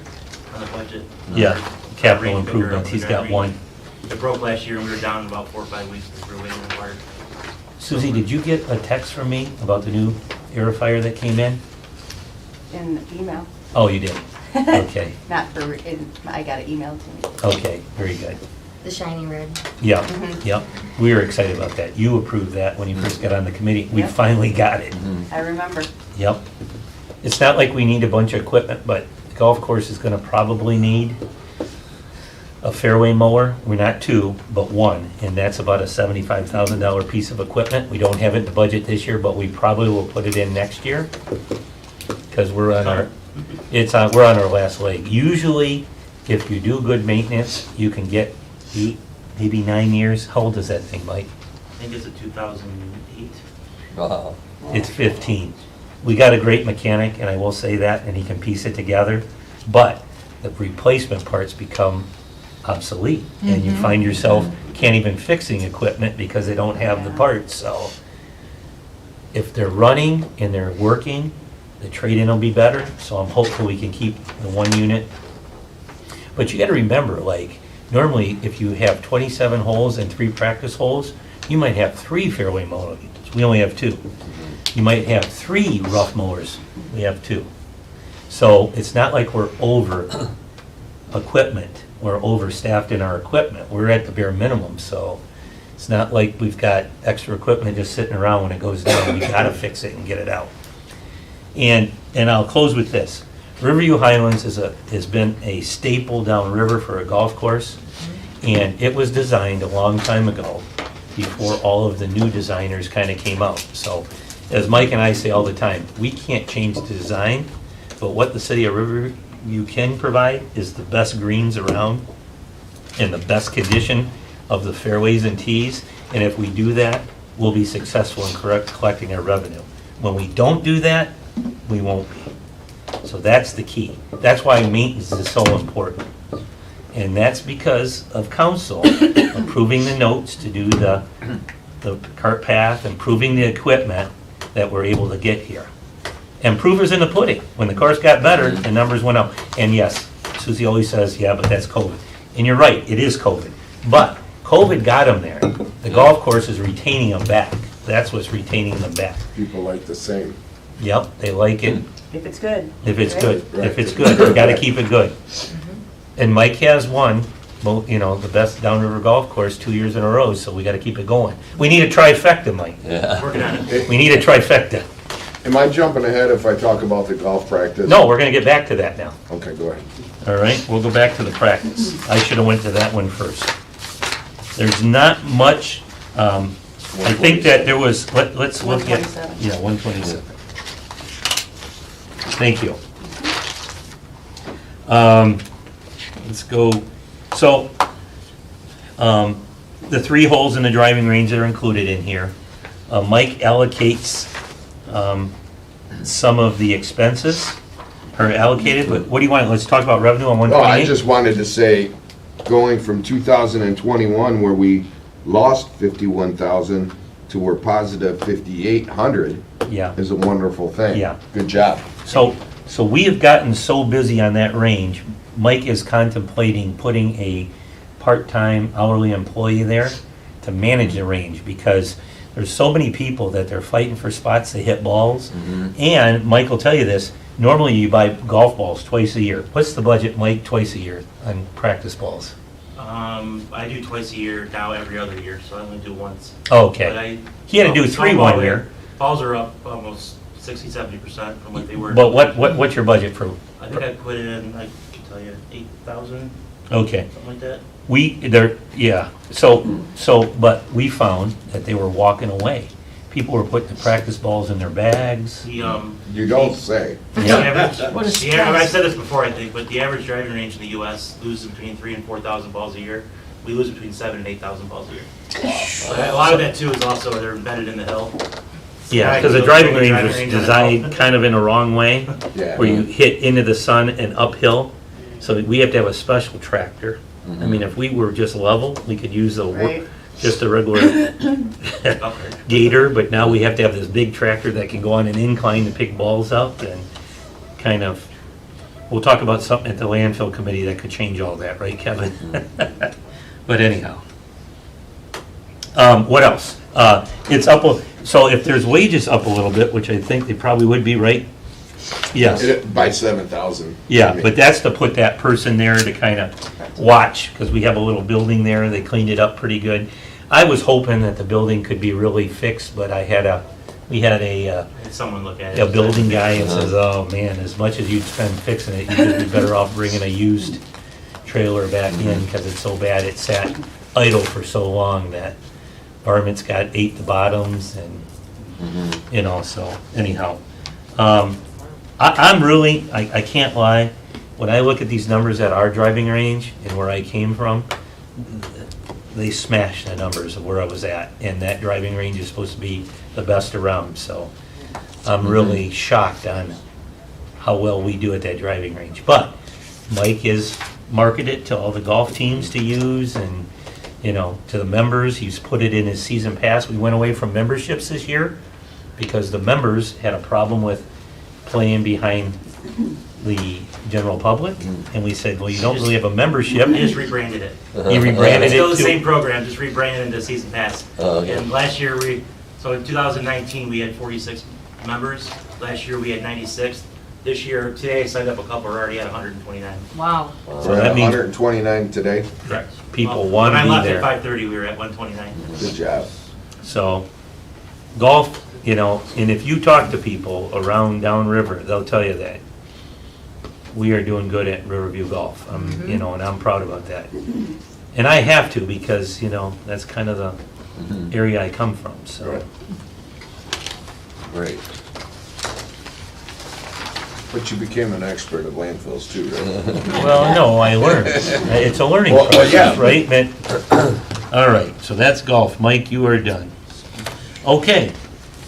on the budget. Yeah, capital Range figure improvements, up he's in got that one. range. It broke last year and we were down about 4 or 5 weeks because we were waiting on the part. Susie, did you get a text from me about the new aerifier that came in? In email. Oh, you did? Okay, Not for, I got it emailed to me. okay, very good. The shiny red. Yeah, Mhm. yeah, we were excited about that. You approved that when you first got on the committee. We Yep. finally got it. I remember. Yep. It's not like we need a bunch of equipment, but the golf course is gonna probably need a fairway mower. We're not two, but one, and that's about a $75,000 piece of equipment. We don't have it in the budget this year, but we probably will put it in next year. Because we're on we're on our last leg. Usually, if you do good maintenance, you can get 8, maybe 9 years. How old is that thing, Mike? I think it's a 2008. Wow. It's 15. We got a great mechanic, and I will say that, and he can piece it together, but the replacement parts become obsolete, and you find yourself can't even fixing equipment because they don't have the parts, so if they're running and they're working, The trade-in will be better, so I'm hopeful we can keep the one unit. But you gotta remember, like, normally if you have 27 holes and 3 practice holes, you might have 3 fairway mowers. We only have 2. You might have 3 rough mowers. We have 2. So it's not like we're over equipment. We're overstaffed in our equipment. We're at the bare minimum, so it's not like we've got extra equipment just sitting around. When it goes down, we gotta fix it and get it out. And I'll close with this. Riverview Highlands has been a staple downriver for a golf course, and it was designed a long time ago before all of the new designers kind of came out. So, as Mike and I say all the time, we can't change the design, but what the city of Riverview can provide is the best greens around and the best condition of the fairways and tees, and if we do that, we'll be successful in collecting our revenue. When we don't do that, we won't be. So that's the key. That's why maintenance is so important. And that's because of council approving the notes to do the cart path, improving the equipment that we're able to get here. And proof is in the pudding. When the course got better, the numbers went up. And yes, Susie always says, yeah, but that's COVID. And you're right, it is COVID. But COVID got them there. The golf course is retaining them back. That's what's retaining them back. People like the same. Yep, they like it. If it's good. If it's right? good, if it's good, you gotta keep it good. And Mike has won, the best downriver golf course 2 years in a row, so we gotta keep it going. We need a trifecta, Mike. Yeah. Working on it. We need a trifecta. Am I jumping ahead if I talk about the golf practice? No, we're gonna get back to that now. Okay, go ahead. All right, we'll go back to the practice. I should have went to that one first. There's not much, I think that there was, let's look at. 127. Yeah, 127. Thank you. Let's go, so, the 3 holes in the driving range are included in here. Mike allocates, some of the expenses are allocated, but what do you want, let's talk about revenue on No, I 128? just wanted to say, going from 2021, where we lost 51,000 to we're positive 5,800 Yeah. is a wonderful thing. Yeah. Good job. So we have gotten so busy on that range, Mike is contemplating putting a part-time hourly employee there to manage the range, because there's so many people that they're fighting for spots to hit balls. And Mike will tell you this, normally you buy golf balls twice a year. What's the budget, Mike, twice a year on practice balls? I do twice a year, now every other year, so I only do once. Okay. But I- He had to do 3 one year. Balls are up almost 60-70% from what they were. But what's your budget for? I think I put in, I can tell you, 8,000, Okay. something like that. But we found that they were walking away. People were putting the practice balls in their bags. You don't say. The average, What a I stress. said this before, I think, but the average driving range in the US loses between 3,000 and 4,000 balls a year. We lose between 7,000 and 8,000 balls a year. But a lot of that too is also they're embedded in the hill. Yeah, because the driving range was designed kind of in a wrong way, Yeah. where you hit into the sun and uphill. So we have to have a special tractor. I mean, if we were just level, we could use Right. just a regular gator, but now we have to have this big tractor that can go on an incline to pick balls up and kind of, we'll talk about something at the landfill committee that could change all that, right, Kevin? But anyhow. What else? It's up, so if there's wages up a little bit, which I think they probably would be, right? Yes. By 7,000. Yeah, but that's to put that person there to kind of watch, because we have a little building there, they cleaned it up pretty good. I was hoping that the building could be really fixed, but we had a Someone look at it. building guy and says, oh man, as much as you'd spend fixing it, you'd just be better off bringing a used trailer back in, because it's so bad, it sat idle for so long that varmints ate the bottoms and, so anyhow. I'm really, I can't lie, when I look at these numbers at our driving range and where I came from, they smashed the numbers of where I was at, and that driving range is supposed to be the best around, so I'm really shocked on how well we do at that driving range. But Mike has marketed it to all the golf teams to use, and, to the members, he's put it in his season pass. We went away from memberships this year because the members had a problem with playing behind the general public, and we said, well, you don't really have a membership. I just rebranded it. You rebranded it Still the to- same program, just rebranded into Season Pass. Oh, okay. And last year, so in 2019, we had 46 members. Last year, we had 96. This year, today I signed up a couple, we're already at 129. Wow. So We're that at means 129 today. Correct. people want to be When I there. left at 5:30, we were at 129. Good job. So, golf, you know, and if you talk to people around downriver, they'll tell you that. We are doing good at Riverview Golf, you know, and I'm proud about that. And I have to, because, you know, that's kind of the area I come from, so. Right. But you became an expert of landfills too, right? Well, no, I learned. It's a learning Well, yeah. process, right? But, all right, so that's golf. Mike, you are done. Okay,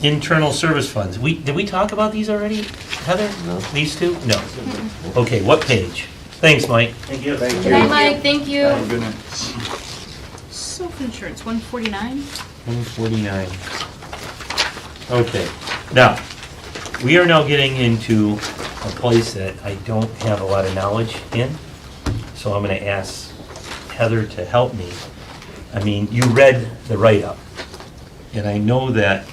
internal service funds. Did we talk about these already, Heather? No. These two? No. Okay, what page? Thanks, Mike. Thank you. Thank Good night, you. Mike, thank you. Good night. Self-insurance, 149. 149. Okay, now, we are now getting into a place that I don't have a lot of knowledge in, so I'm gonna ask Heather to help me. I mean, you read the write-up, and I know that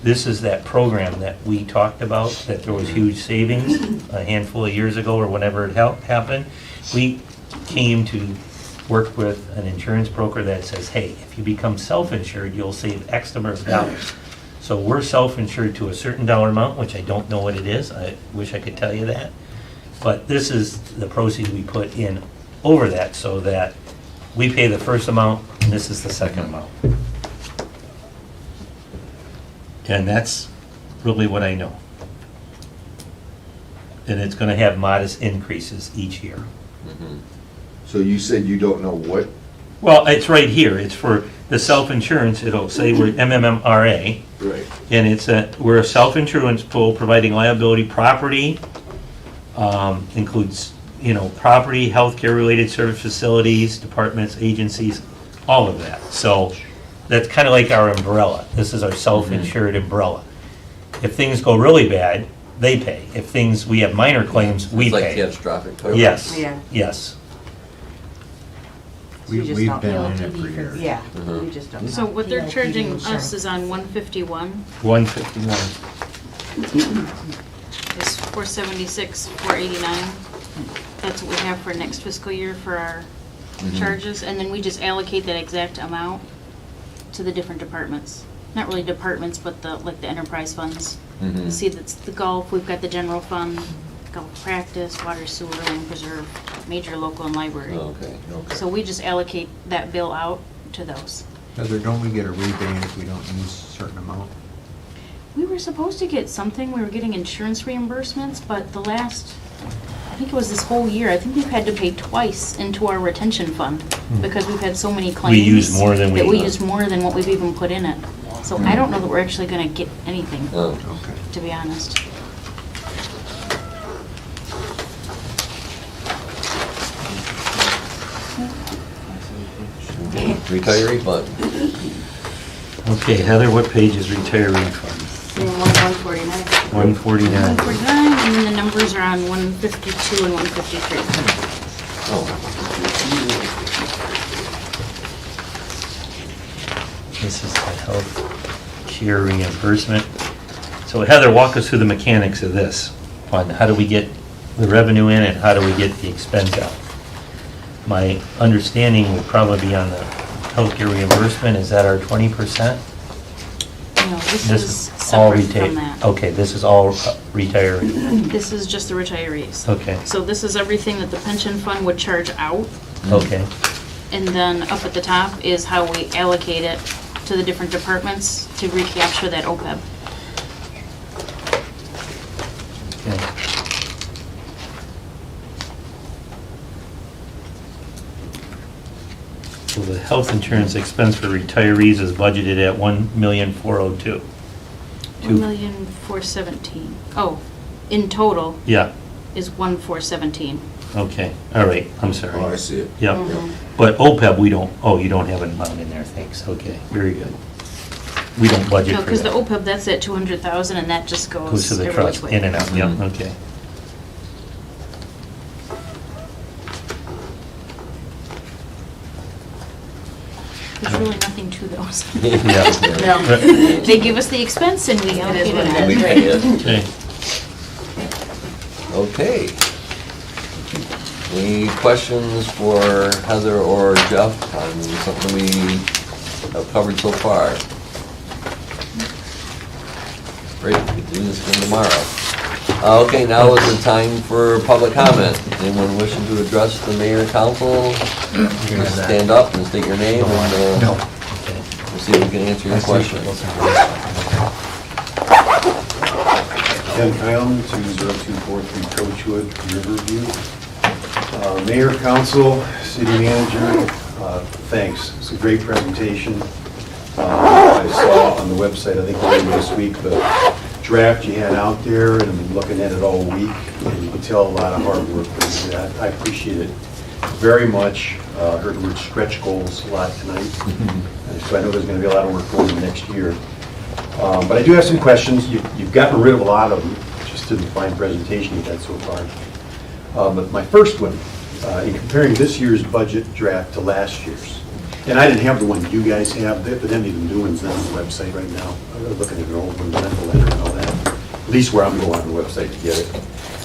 this is that program that we talked about, that there was huge savings a handful of years ago, or whenever it happened. We came to work with an insurance broker that says, hey, if you become self-insured, you'll save X number of dollars. So we're self-insured to a certain dollar amount, which I don't know what it is. I wish I could tell you that. But this is the proceeds we put in over that, so that we pay the first amount, and this is the second amount. And that's really what I know. And it's gonna have modest increases each year. So you said you don't know what? Well, it's right here. It's for the self-insurance. It'll say we're MMRA. Right. And we're a self-insurance pool providing liability property, includes, you know, property, healthcare-related service facilities, departments, agencies, all of that. So that's kind of like our umbrella. This is our self-insured umbrella. If things go really bad, they pay. If we have minor claims, we It's like pay. catastrophic. Yes, Yeah. yes. You just We've don't been feel in to it for be- years. Yeah, Mhm. you just don't. So what they're PLPD charging insurance. us is on 151, 151. is 476, 489. That's what we have for next fiscal year for our charges, and then we just allocate that exact amount to the different departments. Not really departments, but like the enterprise funds. You see, that's the golf, we've got the general fund, golf practice, water, sewer, land preserve, major, local, and library. Okay. So we just allocate that bill out to those. Heather, don't we get a rebate if we don't use a certain amount? We were supposed to get something, we were getting insurance reimbursements, but I think it was this whole year, I think we've had to pay twice into our retention fund because we've had so many claims. used more than we- That we used more than what we've even put in it. So I don't know that we're actually gonna get anything, Oh. Okay. to be honest. Retiree fund. Okay, Heather, what page is retiree fund? Same one, 149. 149. 149, and then the numbers are on 152 and 153. Oh. This is the health care reimbursement. So Heather, walk us through the mechanics of this fund. How do we get the revenue in and how do we get the expense out? My understanding would probably be on the healthcare reimbursement. Is that our 20%? No, this is all separate reta- from that. Okay, this is all retiree. This is just the retirees. Okay, So this is everything that the pension fund would charge out, okay. and then up at the top is how we allocate it to the different departments to recapture that OPEB. Okay. So the health insurance expense for retirees is budgeted at $1,402,000. 1,417,000. Oh, in total Yeah, is 1,417,000. okay, all right, I'm sorry. Oh, I see it. Yep, but OPEB, we don't, you don't have an amount in there, thanks, okay, very good. we don't budget No, for because the that. OPEB, that's at 200,000 and that just Goes goes to the every which trust, way. in and out, yeah, Mhm. okay. There's really nothing to those. Yeah. No. They give us the expense and we allocate what it it. We pay it. Okay. Okay. Any questions for Heather or Jeff on something we have covered so far? Great, we can do this again tomorrow. Okay, now is the time for public comment. Anyone wishing to address the mayor and council? Just stand up and state your name and we'll see if we can answer your questions. Ken Kyleman, 20243 Coachwood, Riverview. Mayor, council, city manager, thanks. It's a great presentation. I saw on the website, I think earlier this week, the draft you had out there, and I've been looking at it all week, and you can tell a lot of hard work went into that. I appreciate it very much. Heard the word stretch goals a lot tonight, so I know there's going to be a lot of work going in next year. But I do have some questions. You've gotten rid of a lot of them, just to the fine presentation you've had so far. But my first one, in comparing this year's budget draft to last year's, and I didn't have the one you guys have, but then even new ones on the website right now. I'm looking at an old one, the letter and all that. At least where I'm going on the website to get it.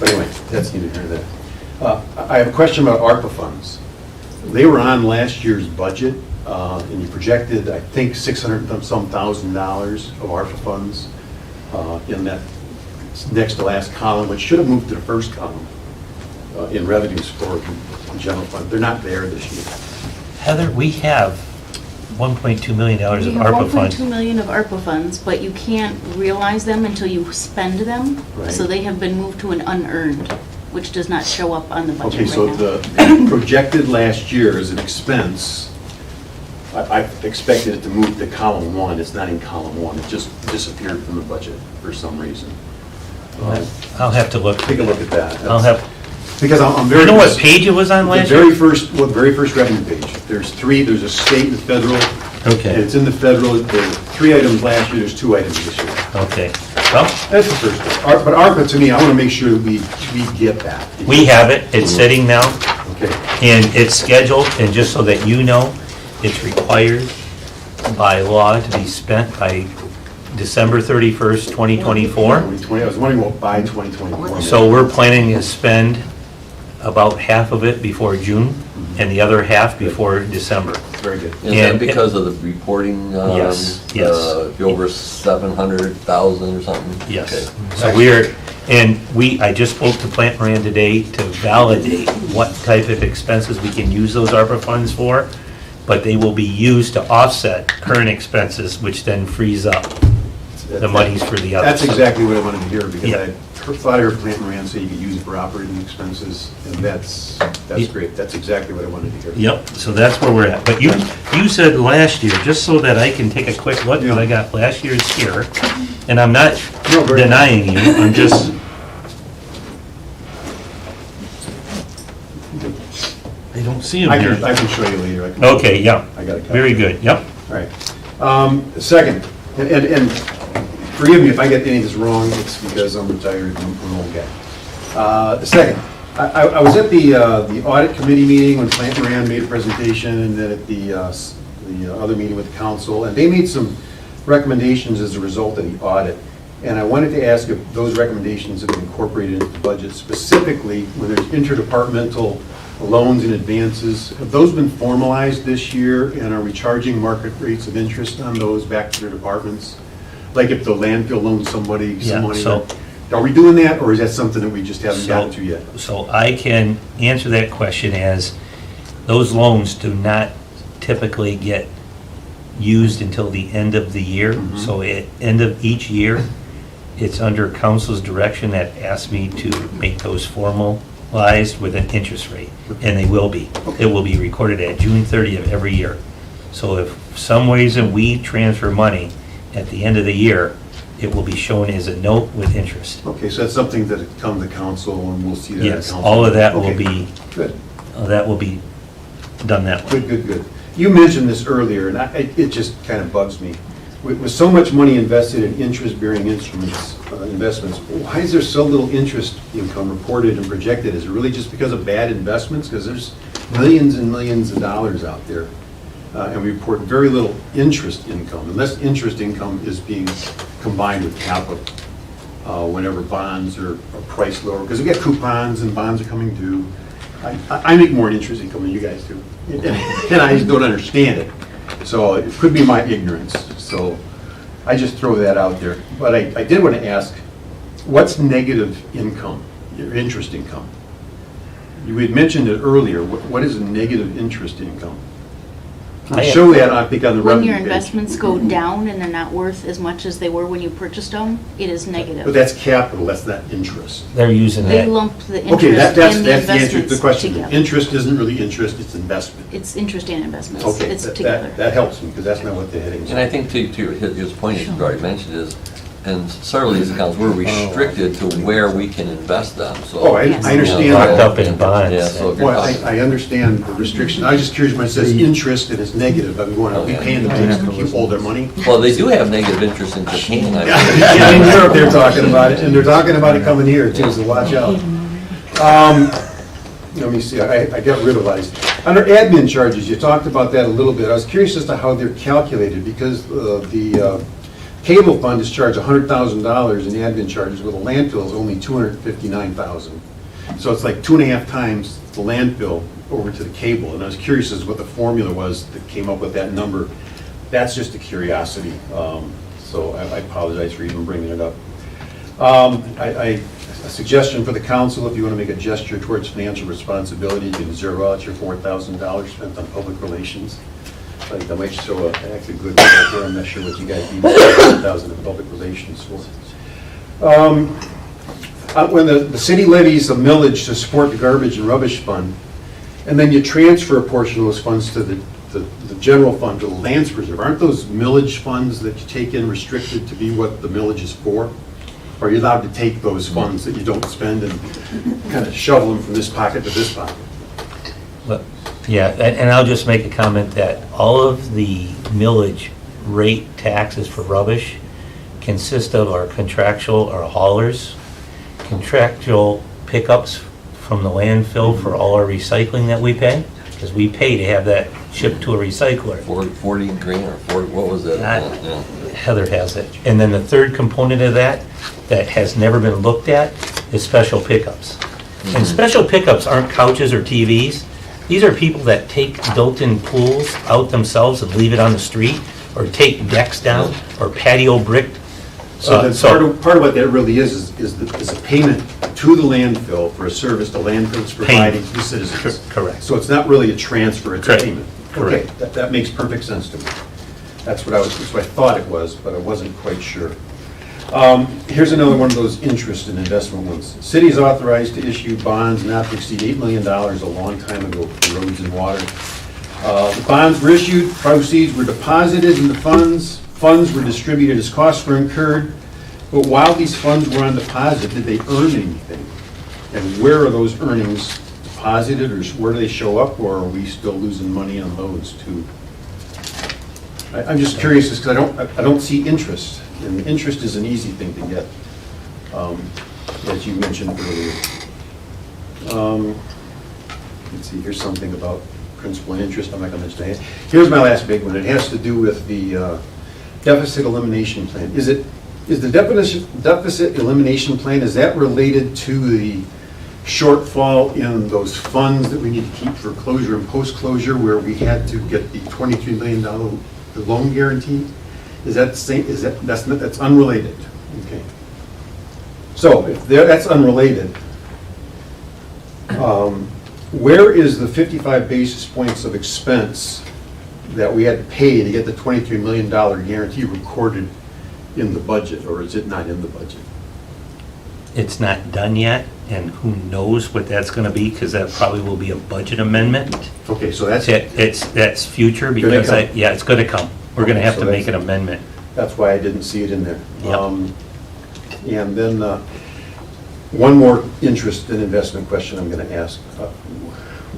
But anyway, that's neither here nor there. I have a question about ARPA funds. They were on last year's budget, and you projected, I think, $600-some thousand of ARPA funds in that next to last column, which should have moved to the first column in revenues for the general fund. They're not there this year. Heather, we have $1.2 million of We have ARPA funds. 1.2 million of ARPA funds, but you can't realize them until you spend them. Right. So they have been moved to an unearned, which does not show up on the budget Okay, right so now. the projected last year as an expense, I expected it to move to column one. It's not in column one. It just disappeared from the budget for some reason. I'll have to look. Take a look at that. I'll have, Because I'm very. you know what page it was on last The year? very first revenue page. There's three, there's a state and federal. Okay. And it's in the federal, there were 3 items last year, there's 2 items this year. Okay, well, That's the first one. But ARPA, to me, I want to make sure that we get that. we have it, it's sitting now, Okay. and it's scheduled, and just so that you know, it's required by law to be spent by December 31st, 2024. 2020, I was wondering what by 2024. So we're planning to spend about half of it before June, and the other half before December. Very good. Is that And- because of the reporting? Yes, yes. Over 700,000 or something? Yes. Okay. So I just spoke to Plant Moran today to validate what type of expenses we can use those ARPA funds for, but they will be used to offset current expenses, which then frees up the monies for the others. That's exactly what I wanted to hear, because Yeah. I thought I heard Plant Moran say you could use it for operating expenses, and that's Yeah. great. That's exactly what I wanted to hear. Yep, so that's where we're at. But you said last year, just so that I can take a quick look, because I got last year's here, and I'm not No, very- denying you, I'm just... I don't see them I here. can show you later. I can- Okay, yeah, I got it. very good, yep. All right. Second, and forgive me if I get any of this wrong, it's because I'm retired, I'm an old guy. The second, I was at the audit committee meeting when Plant Moran made a presentation, and then at the other meeting with the council, and they made some recommendations as a result of the audit. And I wanted to ask if those recommendations have been incorporated into the budget, specifically when there's interdepartmental loans and advances. Have those been formalized this year, and are we charging market rates of interest on those back to their departments? Like if the landfill loans somebody some Yeah, money, so- are we doing that, or is that something that we just haven't gotten to yet? So I can answer that question as, those loans do not typically get used until the end of the year. Mhm. So at end of each year, it's under council's direction that asks me to make those formalized with an interest rate, and they will be. It will be recorded at June 30th of every year. So if for some reason we transfer money at the end of the year, it will be shown as a note with interest. Okay, so that's something that come to council, and we'll see that at Yes, council. all of that will Okay, be, Good. that will be done that way. Good. You mentioned this earlier, and it just kind of bugs me. with so much money invested in interest-bearing instruments, investments, why is there so little interest income reported and projected? Is it really just because of bad investments? Because there's millions and millions of dollars out there, and we report very little interest income, unless interest income is being combined with capital, whenever bonds are priced lower, because we get coupons and bonds are coming due. I make more in interest income than you guys do, and I just don't understand it. So it could be my ignorance, so I just throw that out there. But I did want to ask, what's negative income, your interest income? You had mentioned it earlier, what is a negative interest income? I show that, I think, on the When revenue your page. investments go down and they're not worth as much as they were when you purchased them, it is negative. But that's capital, that's not interest. They're using They that. lump the Okay, interest that's and the the answer to the investments question. together. Interest isn't really interest, it's investment. It's interest and investments. Okay, It's that together. helps me, because that's not what the headings And I think to his point, as you already mentioned, is, and several of these accounts, we're restricted to where we can invest them, so. Oh, I understand. Locked up in bonds. Yeah, so if you're Well, talking- I understand the restriction. I was just curious when it says interest and it's negative, I'm going, are we paying the banks to keep all their money? Well, they do have negative interest in Japan, I Yeah, in Europe, they're talking about it, and they're talking about it coming here too, so watch out. Let me see, I got rid of these. Under admin charges, you talked about that a little bit. I was curious as to how they're calculated, because the cable fund is charged $100,000 in admin charges, where the landfill is only $259,000. So it's like 2.5 times the landfill over to the cable, and I was curious as to what the formula was that came up with that number. That's just a curiosity, so I apologize for even bringing it up. A suggestion for the council, if you want to make a gesture towards financial responsibility, you can zero out your $4,000 spent on public relations. I think that might show actually good result there. I'm not sure what you guys need $4,000 in public relations for. When the city levies a millage to support the garbage and rubbish fund, and then you transfer a portion of those funds to the general fund, to the lands preserve, aren't those millage funds that you take in restricted to be what the millage is for? Or are you allowed to take those funds that you don't spend and kind of shovel them from this pocket to this pocket? But, yeah, and I'll just make a comment that all of the millage rate taxes for rubbish consist of our contractual, our haulers, contractual pickups from the landfill for all our recycling that we pay, because we pay to have that shipped to a recycler. 40 grand or 40, what was it? Yeah. Heather has it. And then the third component of that has never been looked at is special pickups. And special pickups aren't couches or TVs. These are people that take built-in pools out themselves and leave it on the street, or take decks down, or patio brick. So then part of what that really is a payment to the landfill for a service the landfill is providing to citizens. Correct. So it's not really a transfer, it's a Correct. payment. Correct. Okay, that makes perfect sense to me. That's what I thought it was, but I wasn't quite sure. Here's another one of those interest and investment ones. City is authorized to issue bonds not to exceed $8 million a long time ago for roads and water. The bonds were issued, proceeds were deposited in the funds, funds were distributed as costs were incurred, but while these funds were on deposit, did they earn anything? And where are those earnings deposited, or where do they show up, or are we still losing money on those too? I'm just curious, because I don't see interest, and interest is an easy thing to get, as you mentioned earlier. Let's see, here's something about principal and interest, I'm not going to mention it. Here's my last big one, it has to do with the deficit elimination plan. Is the deficit elimination plan, is that related to the shortfall in those funds that we need to keep for closure and post-closure, where we had to get the $23 million loan guarantee? Is that the same? That's unrelated? Okay. So if that's unrelated, where is the 55 basis points of expense that we had to pay to get the $23 million guarantee recorded in the budget, or is it not in the budget? It's not done yet, and who knows what that's gonna be, because that probably will be a budget amendment. Okay, so that's That's future, Gonna because come. yeah, it's gonna come. We're gonna have So to make an that's- amendment. That's why I didn't see it in there. Yep. And then one more interest and investment question I'm going to ask.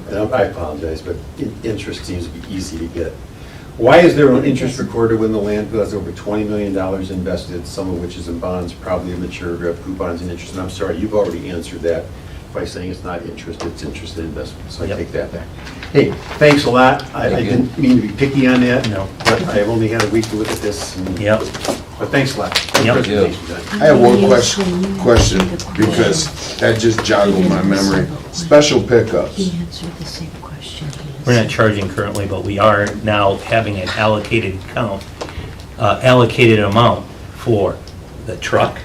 And I apologize, but interest seems to be easy to get. Why is there an interest recorded when the landfill has over $20 million invested, some of which is in bonds, probably immature, have coupons and interest? And I'm sorry, you've already answered that by saying it's not interest, it's interest in investment, so I take that back. Hey, thanks a lot. I didn't mean to be picky on that. No. But I've only had a week to look at this. Yep. But thanks a lot. Good Yep. presentation, Doug. I have one question, because that just joggled my memory. Special pickups. He answered the same question. We're not charging currently, but we are now having an allocated account, allocated amount for the truck,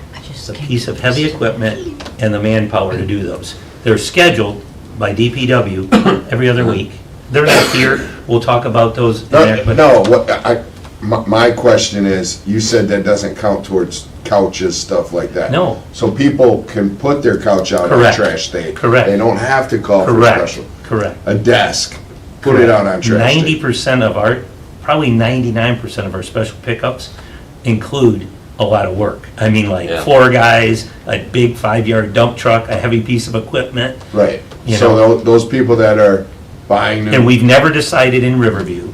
the piece of heavy equipment, and the manpower to do those. They're scheduled by DPW every other week. They're not here, we'll talk about those. My question is, you said that doesn't count towards couches, stuff like that. No. So people can put their couch out on Correct. trash day. Correct. They don't have to call for Correct, special. correct. A desk, put it out on trash day. 90% of our, probably 99% of our special pickups include a lot of work. I mean, like Yeah. 4 guys, a big 5-yard dump truck, a heavy piece of equipment. Right. You So know. those people that are buying new. And we've never decided in Riverview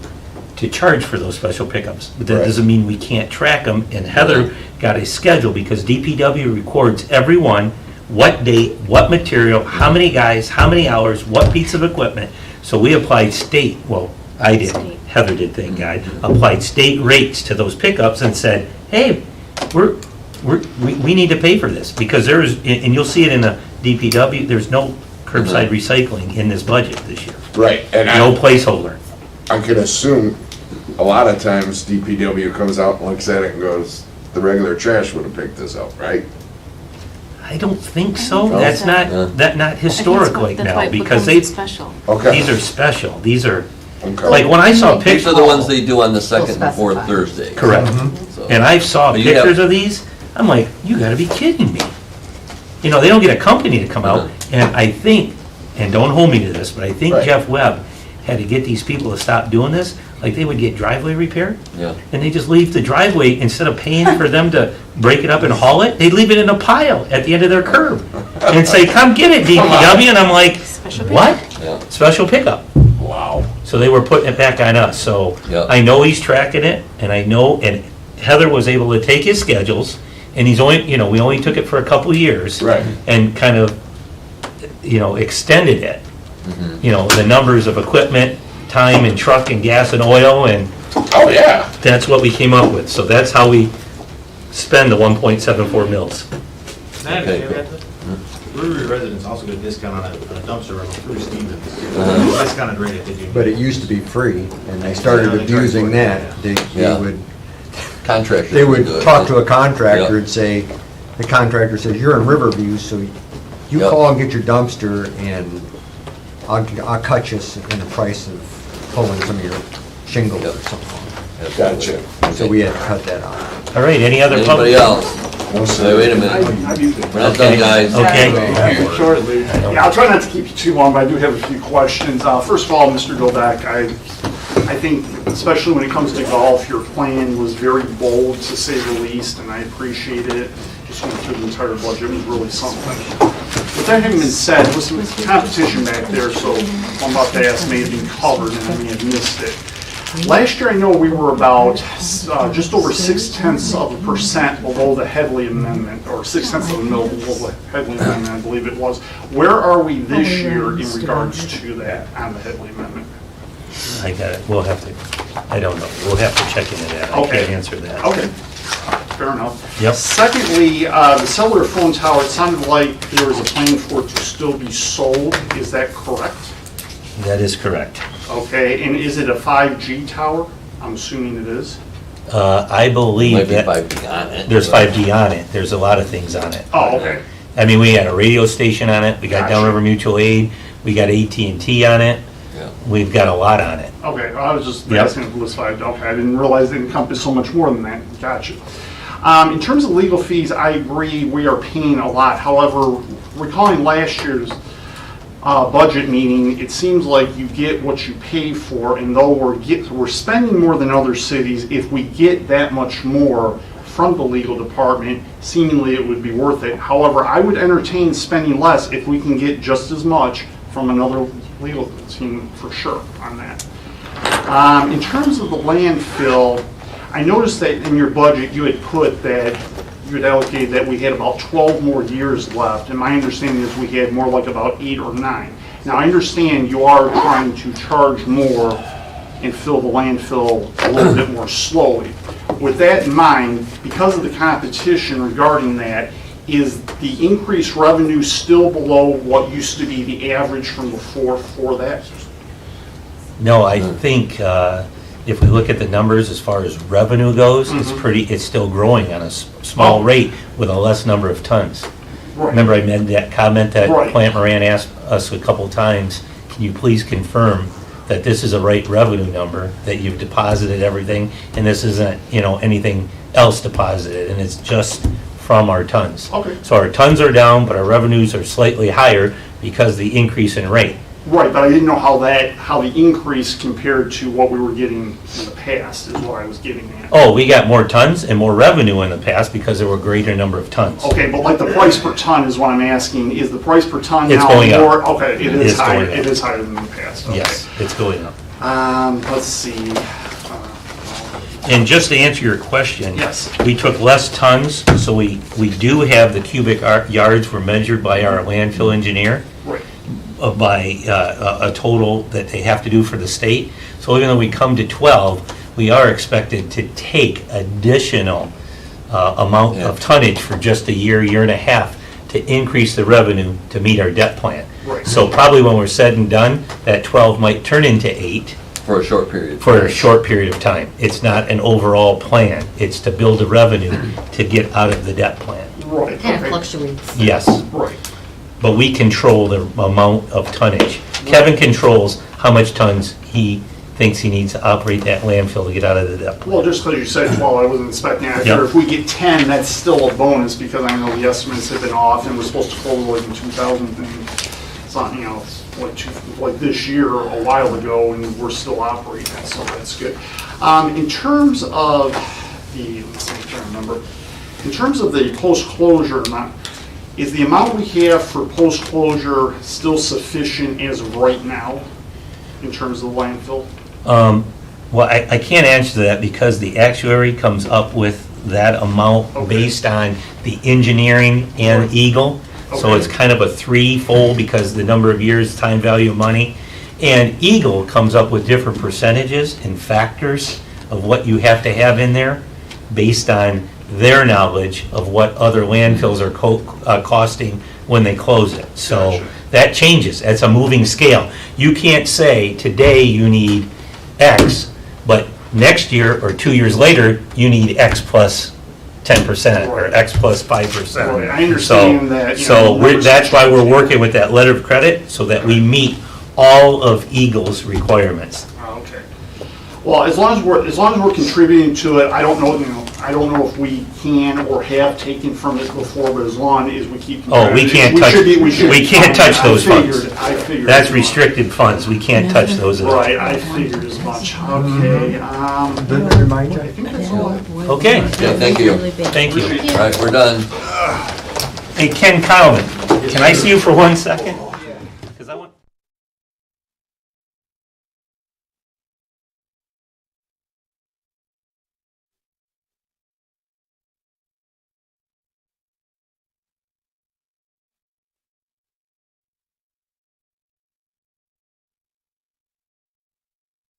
to charge for those special pickups. But that Right. doesn't mean we can't track them. And Heather got a schedule because DPW records everyone, what date, what material, how many guys, how many hours, what piece of equipment. So we applied state, well, I didn't, Heather did, thank God, applied state rates to those pickups and said, hey, we need to pay for this because there's, and you'll see it in the DPW, there's no curbside recycling in this budget this year. Right. And No placeholder. I could assume a lot of times DPW comes out and looks at it and goes, the regular trash would have picked this up, right? I don't think so. No? That's Yeah. not historic like That's why now it because becomes they, special. Okay. these are special. These are, Okay. like when I saw These pictures. are the ones they do on the second and fourth specify. Thursday. Correct. So- And I saw But you have- pictures of these, I'm like, you gotta be kidding me. You know, they don't get a company to come out, and I think, and don't hold me to this, but I think Right. Jeff Webb had to get these people to stop doing this, like they would get driveway repaired, Yeah. and they just leave the driveway, instead of paying for them to break it up and haul it, they'd leave it in a pile at the end of their curb, and say, come get it, DPW, and I'm like, Special what? Yeah. Special pickup. Wow. So they were putting it back on us, so Yep. I know he's tracking it, and I know, and Heather was able to take his schedules, and he's only, you know, we only took it for a couple years. Right. And kind of, you know, extended it. You know, the numbers of equipment, time and truck and gas and oil, and Oh, yeah. that's what we came up with. So that's how we spend the 1.74 mils. Okay. Brewery residents also get a discount on a dumpster rental through Stevens. Uh-huh. Discounted rate if they do. But it used to be free, and they started abusing that. They Yeah. would, Contractors. they would do it. talk to a contractor Yeah. and say, the contractor says, you're in Riverview, so you Yep. call and get your dumpster, and I'll cut you in the price of pulling some of your shingles or Yep. something. Gotcha. So we had to cut that off. All right, any other public? Anybody else? No, Wait, sir. wait a minute. We're not done, guys. Okay. Shortly. Yeah, I'll try not to keep you too long, but I do have a few questions. First of all, Mr. Dovak, I think, especially when it comes to golf, your plan was very bold, to say the least, and I appreciate it. Just went through the entire budget, it was really something. With that having been said, there was some competition back there, so I'm about to ask may have been covered, and I may have missed it. Last year, I know we were about just over 0.6% below the Headley Amendment, or 0.6 below the Headley Amendment, I believe it was. Where are we this year in regards to that on the Headley Amendment? I got it. We'll have to, I don't know. We'll have to check into that. I Okay. can't answer that. Okay, fair enough. Yep. Secondly, the cellular phone tower, it sounded like there was a plan for it to still be sold. Is that correct? That is correct. Okay, and is it a 5G tower? I'm assuming it is. I believe Might be that 5G on it. there's 5G on it. There's a lot of things on it. Oh, okay. I mean, we got a radio station on it, we got Gotcha. Downriver Mutual Aid, we got AT&T on it, Yeah. we've got a lot on it. Okay, I was just Yep. asking if it was 5, okay, I didn't realize it encompassed so much more than that, gotcha. In terms of legal fees, I agree, we are paying a lot, however, recalling last year's budget meeting, it seems like you get what you pay for, and though we're spending more than other cities, if we get that much more from the legal department, seemingly it would be worth it. However, I would entertain spending less if we can get just as much from another legal team, for sure, on that. In terms of the landfill, I noticed that in your budget, you had put that, you had allocated that we had about 12 more years left, and my understanding is we had more like about 8 or 9. Now, I understand you are trying to charge more and fill the landfill a little bit more slowly. With that in mind, because of the competition regarding that, is the increased revenue still below what used to be the average from before for that? No, I think if we look at the numbers as far as revenue goes, it's still growing on a small rate with a less number of tons. Right. Remember I made that comment that Right. Plant Moran asked us a couple times, can you please confirm that this is a right revenue number, that you've deposited everything, and this isn't, anything else deposited, and it's just from our tons. Okay. So our tons are down, but our revenues are slightly higher because of the increase in rate. Right, but I didn't know how the increase compared to what we were getting in the past is what I was getting at. Oh, we got more tons and more revenue in the past because there were a greater number of tons. Okay, but like the price per ton is what I'm asking, is the price per ton It's now going up. more? Okay, it is It's higher, going up. it is higher than in the past, okay. Yes, it's going up. Let's see. And just to answer your question. Yes. We took less tons, so we do have the cubic yards were measured by our landfill engineer. Right. By a total that they have to do for the state. So even though we come to 12, we are expected to take additional amount of tonnage for just a year and a half to increase the revenue to meet our debt plan. Right. So probably when we're said and done, that 12 might turn into 8. For a short period. For a short period of time. It's not an overall plan. It's to build a revenue to get out of the debt plan. Right, It kind of okay. fluctuates. Yes. Right. But we control the amount of tonnage. Kevin controls how much tons he thinks he needs to operate that landfill to get out of the debt. Well, just because you said 12, I wasn't expecting that. Yep. If we get 10, that's still a bonus because I know the estimates have been off and we're supposed to close like in 2000 and something, like this year a while ago and we're still operating, so that's good. In terms of the, let's see, I'm trying to remember. In terms of the post-closure amount, is the amount we have for post-closure still sufficient as of right now in terms of the landfill? Well, I can't answer that because the actuary comes up with that amount based on the engineering and Eagle. So it's kind of a threefold because the number of years, time value of money. And Eagle comes up with different percentages and factors of what you have to have in there based on their knowledge of what other landfills are costing when they close it. So Gotcha. that changes. That's a moving scale. You can't say today you need X, but next year or 2 years later, you need X plus 10% or X plus 5%. Right, I understand that, you know, So numbers that's why we're change. working with that letter of credit so that we meet all of Eagle's requirements. Oh, okay. Well, as long as we're contributing to it, I don't know if we can or have taken from it before, but as long as we keep. Oh, we can't touch, we can't touch those funds. I figured. That's restricted funds, we can't touch those. Right, I figured as much. Okay, Then remind you. I think that's all. Okay. Yeah, thank you. Thank you. All right, we're done. Hey, Ken Cowan, can I see you for 1 second?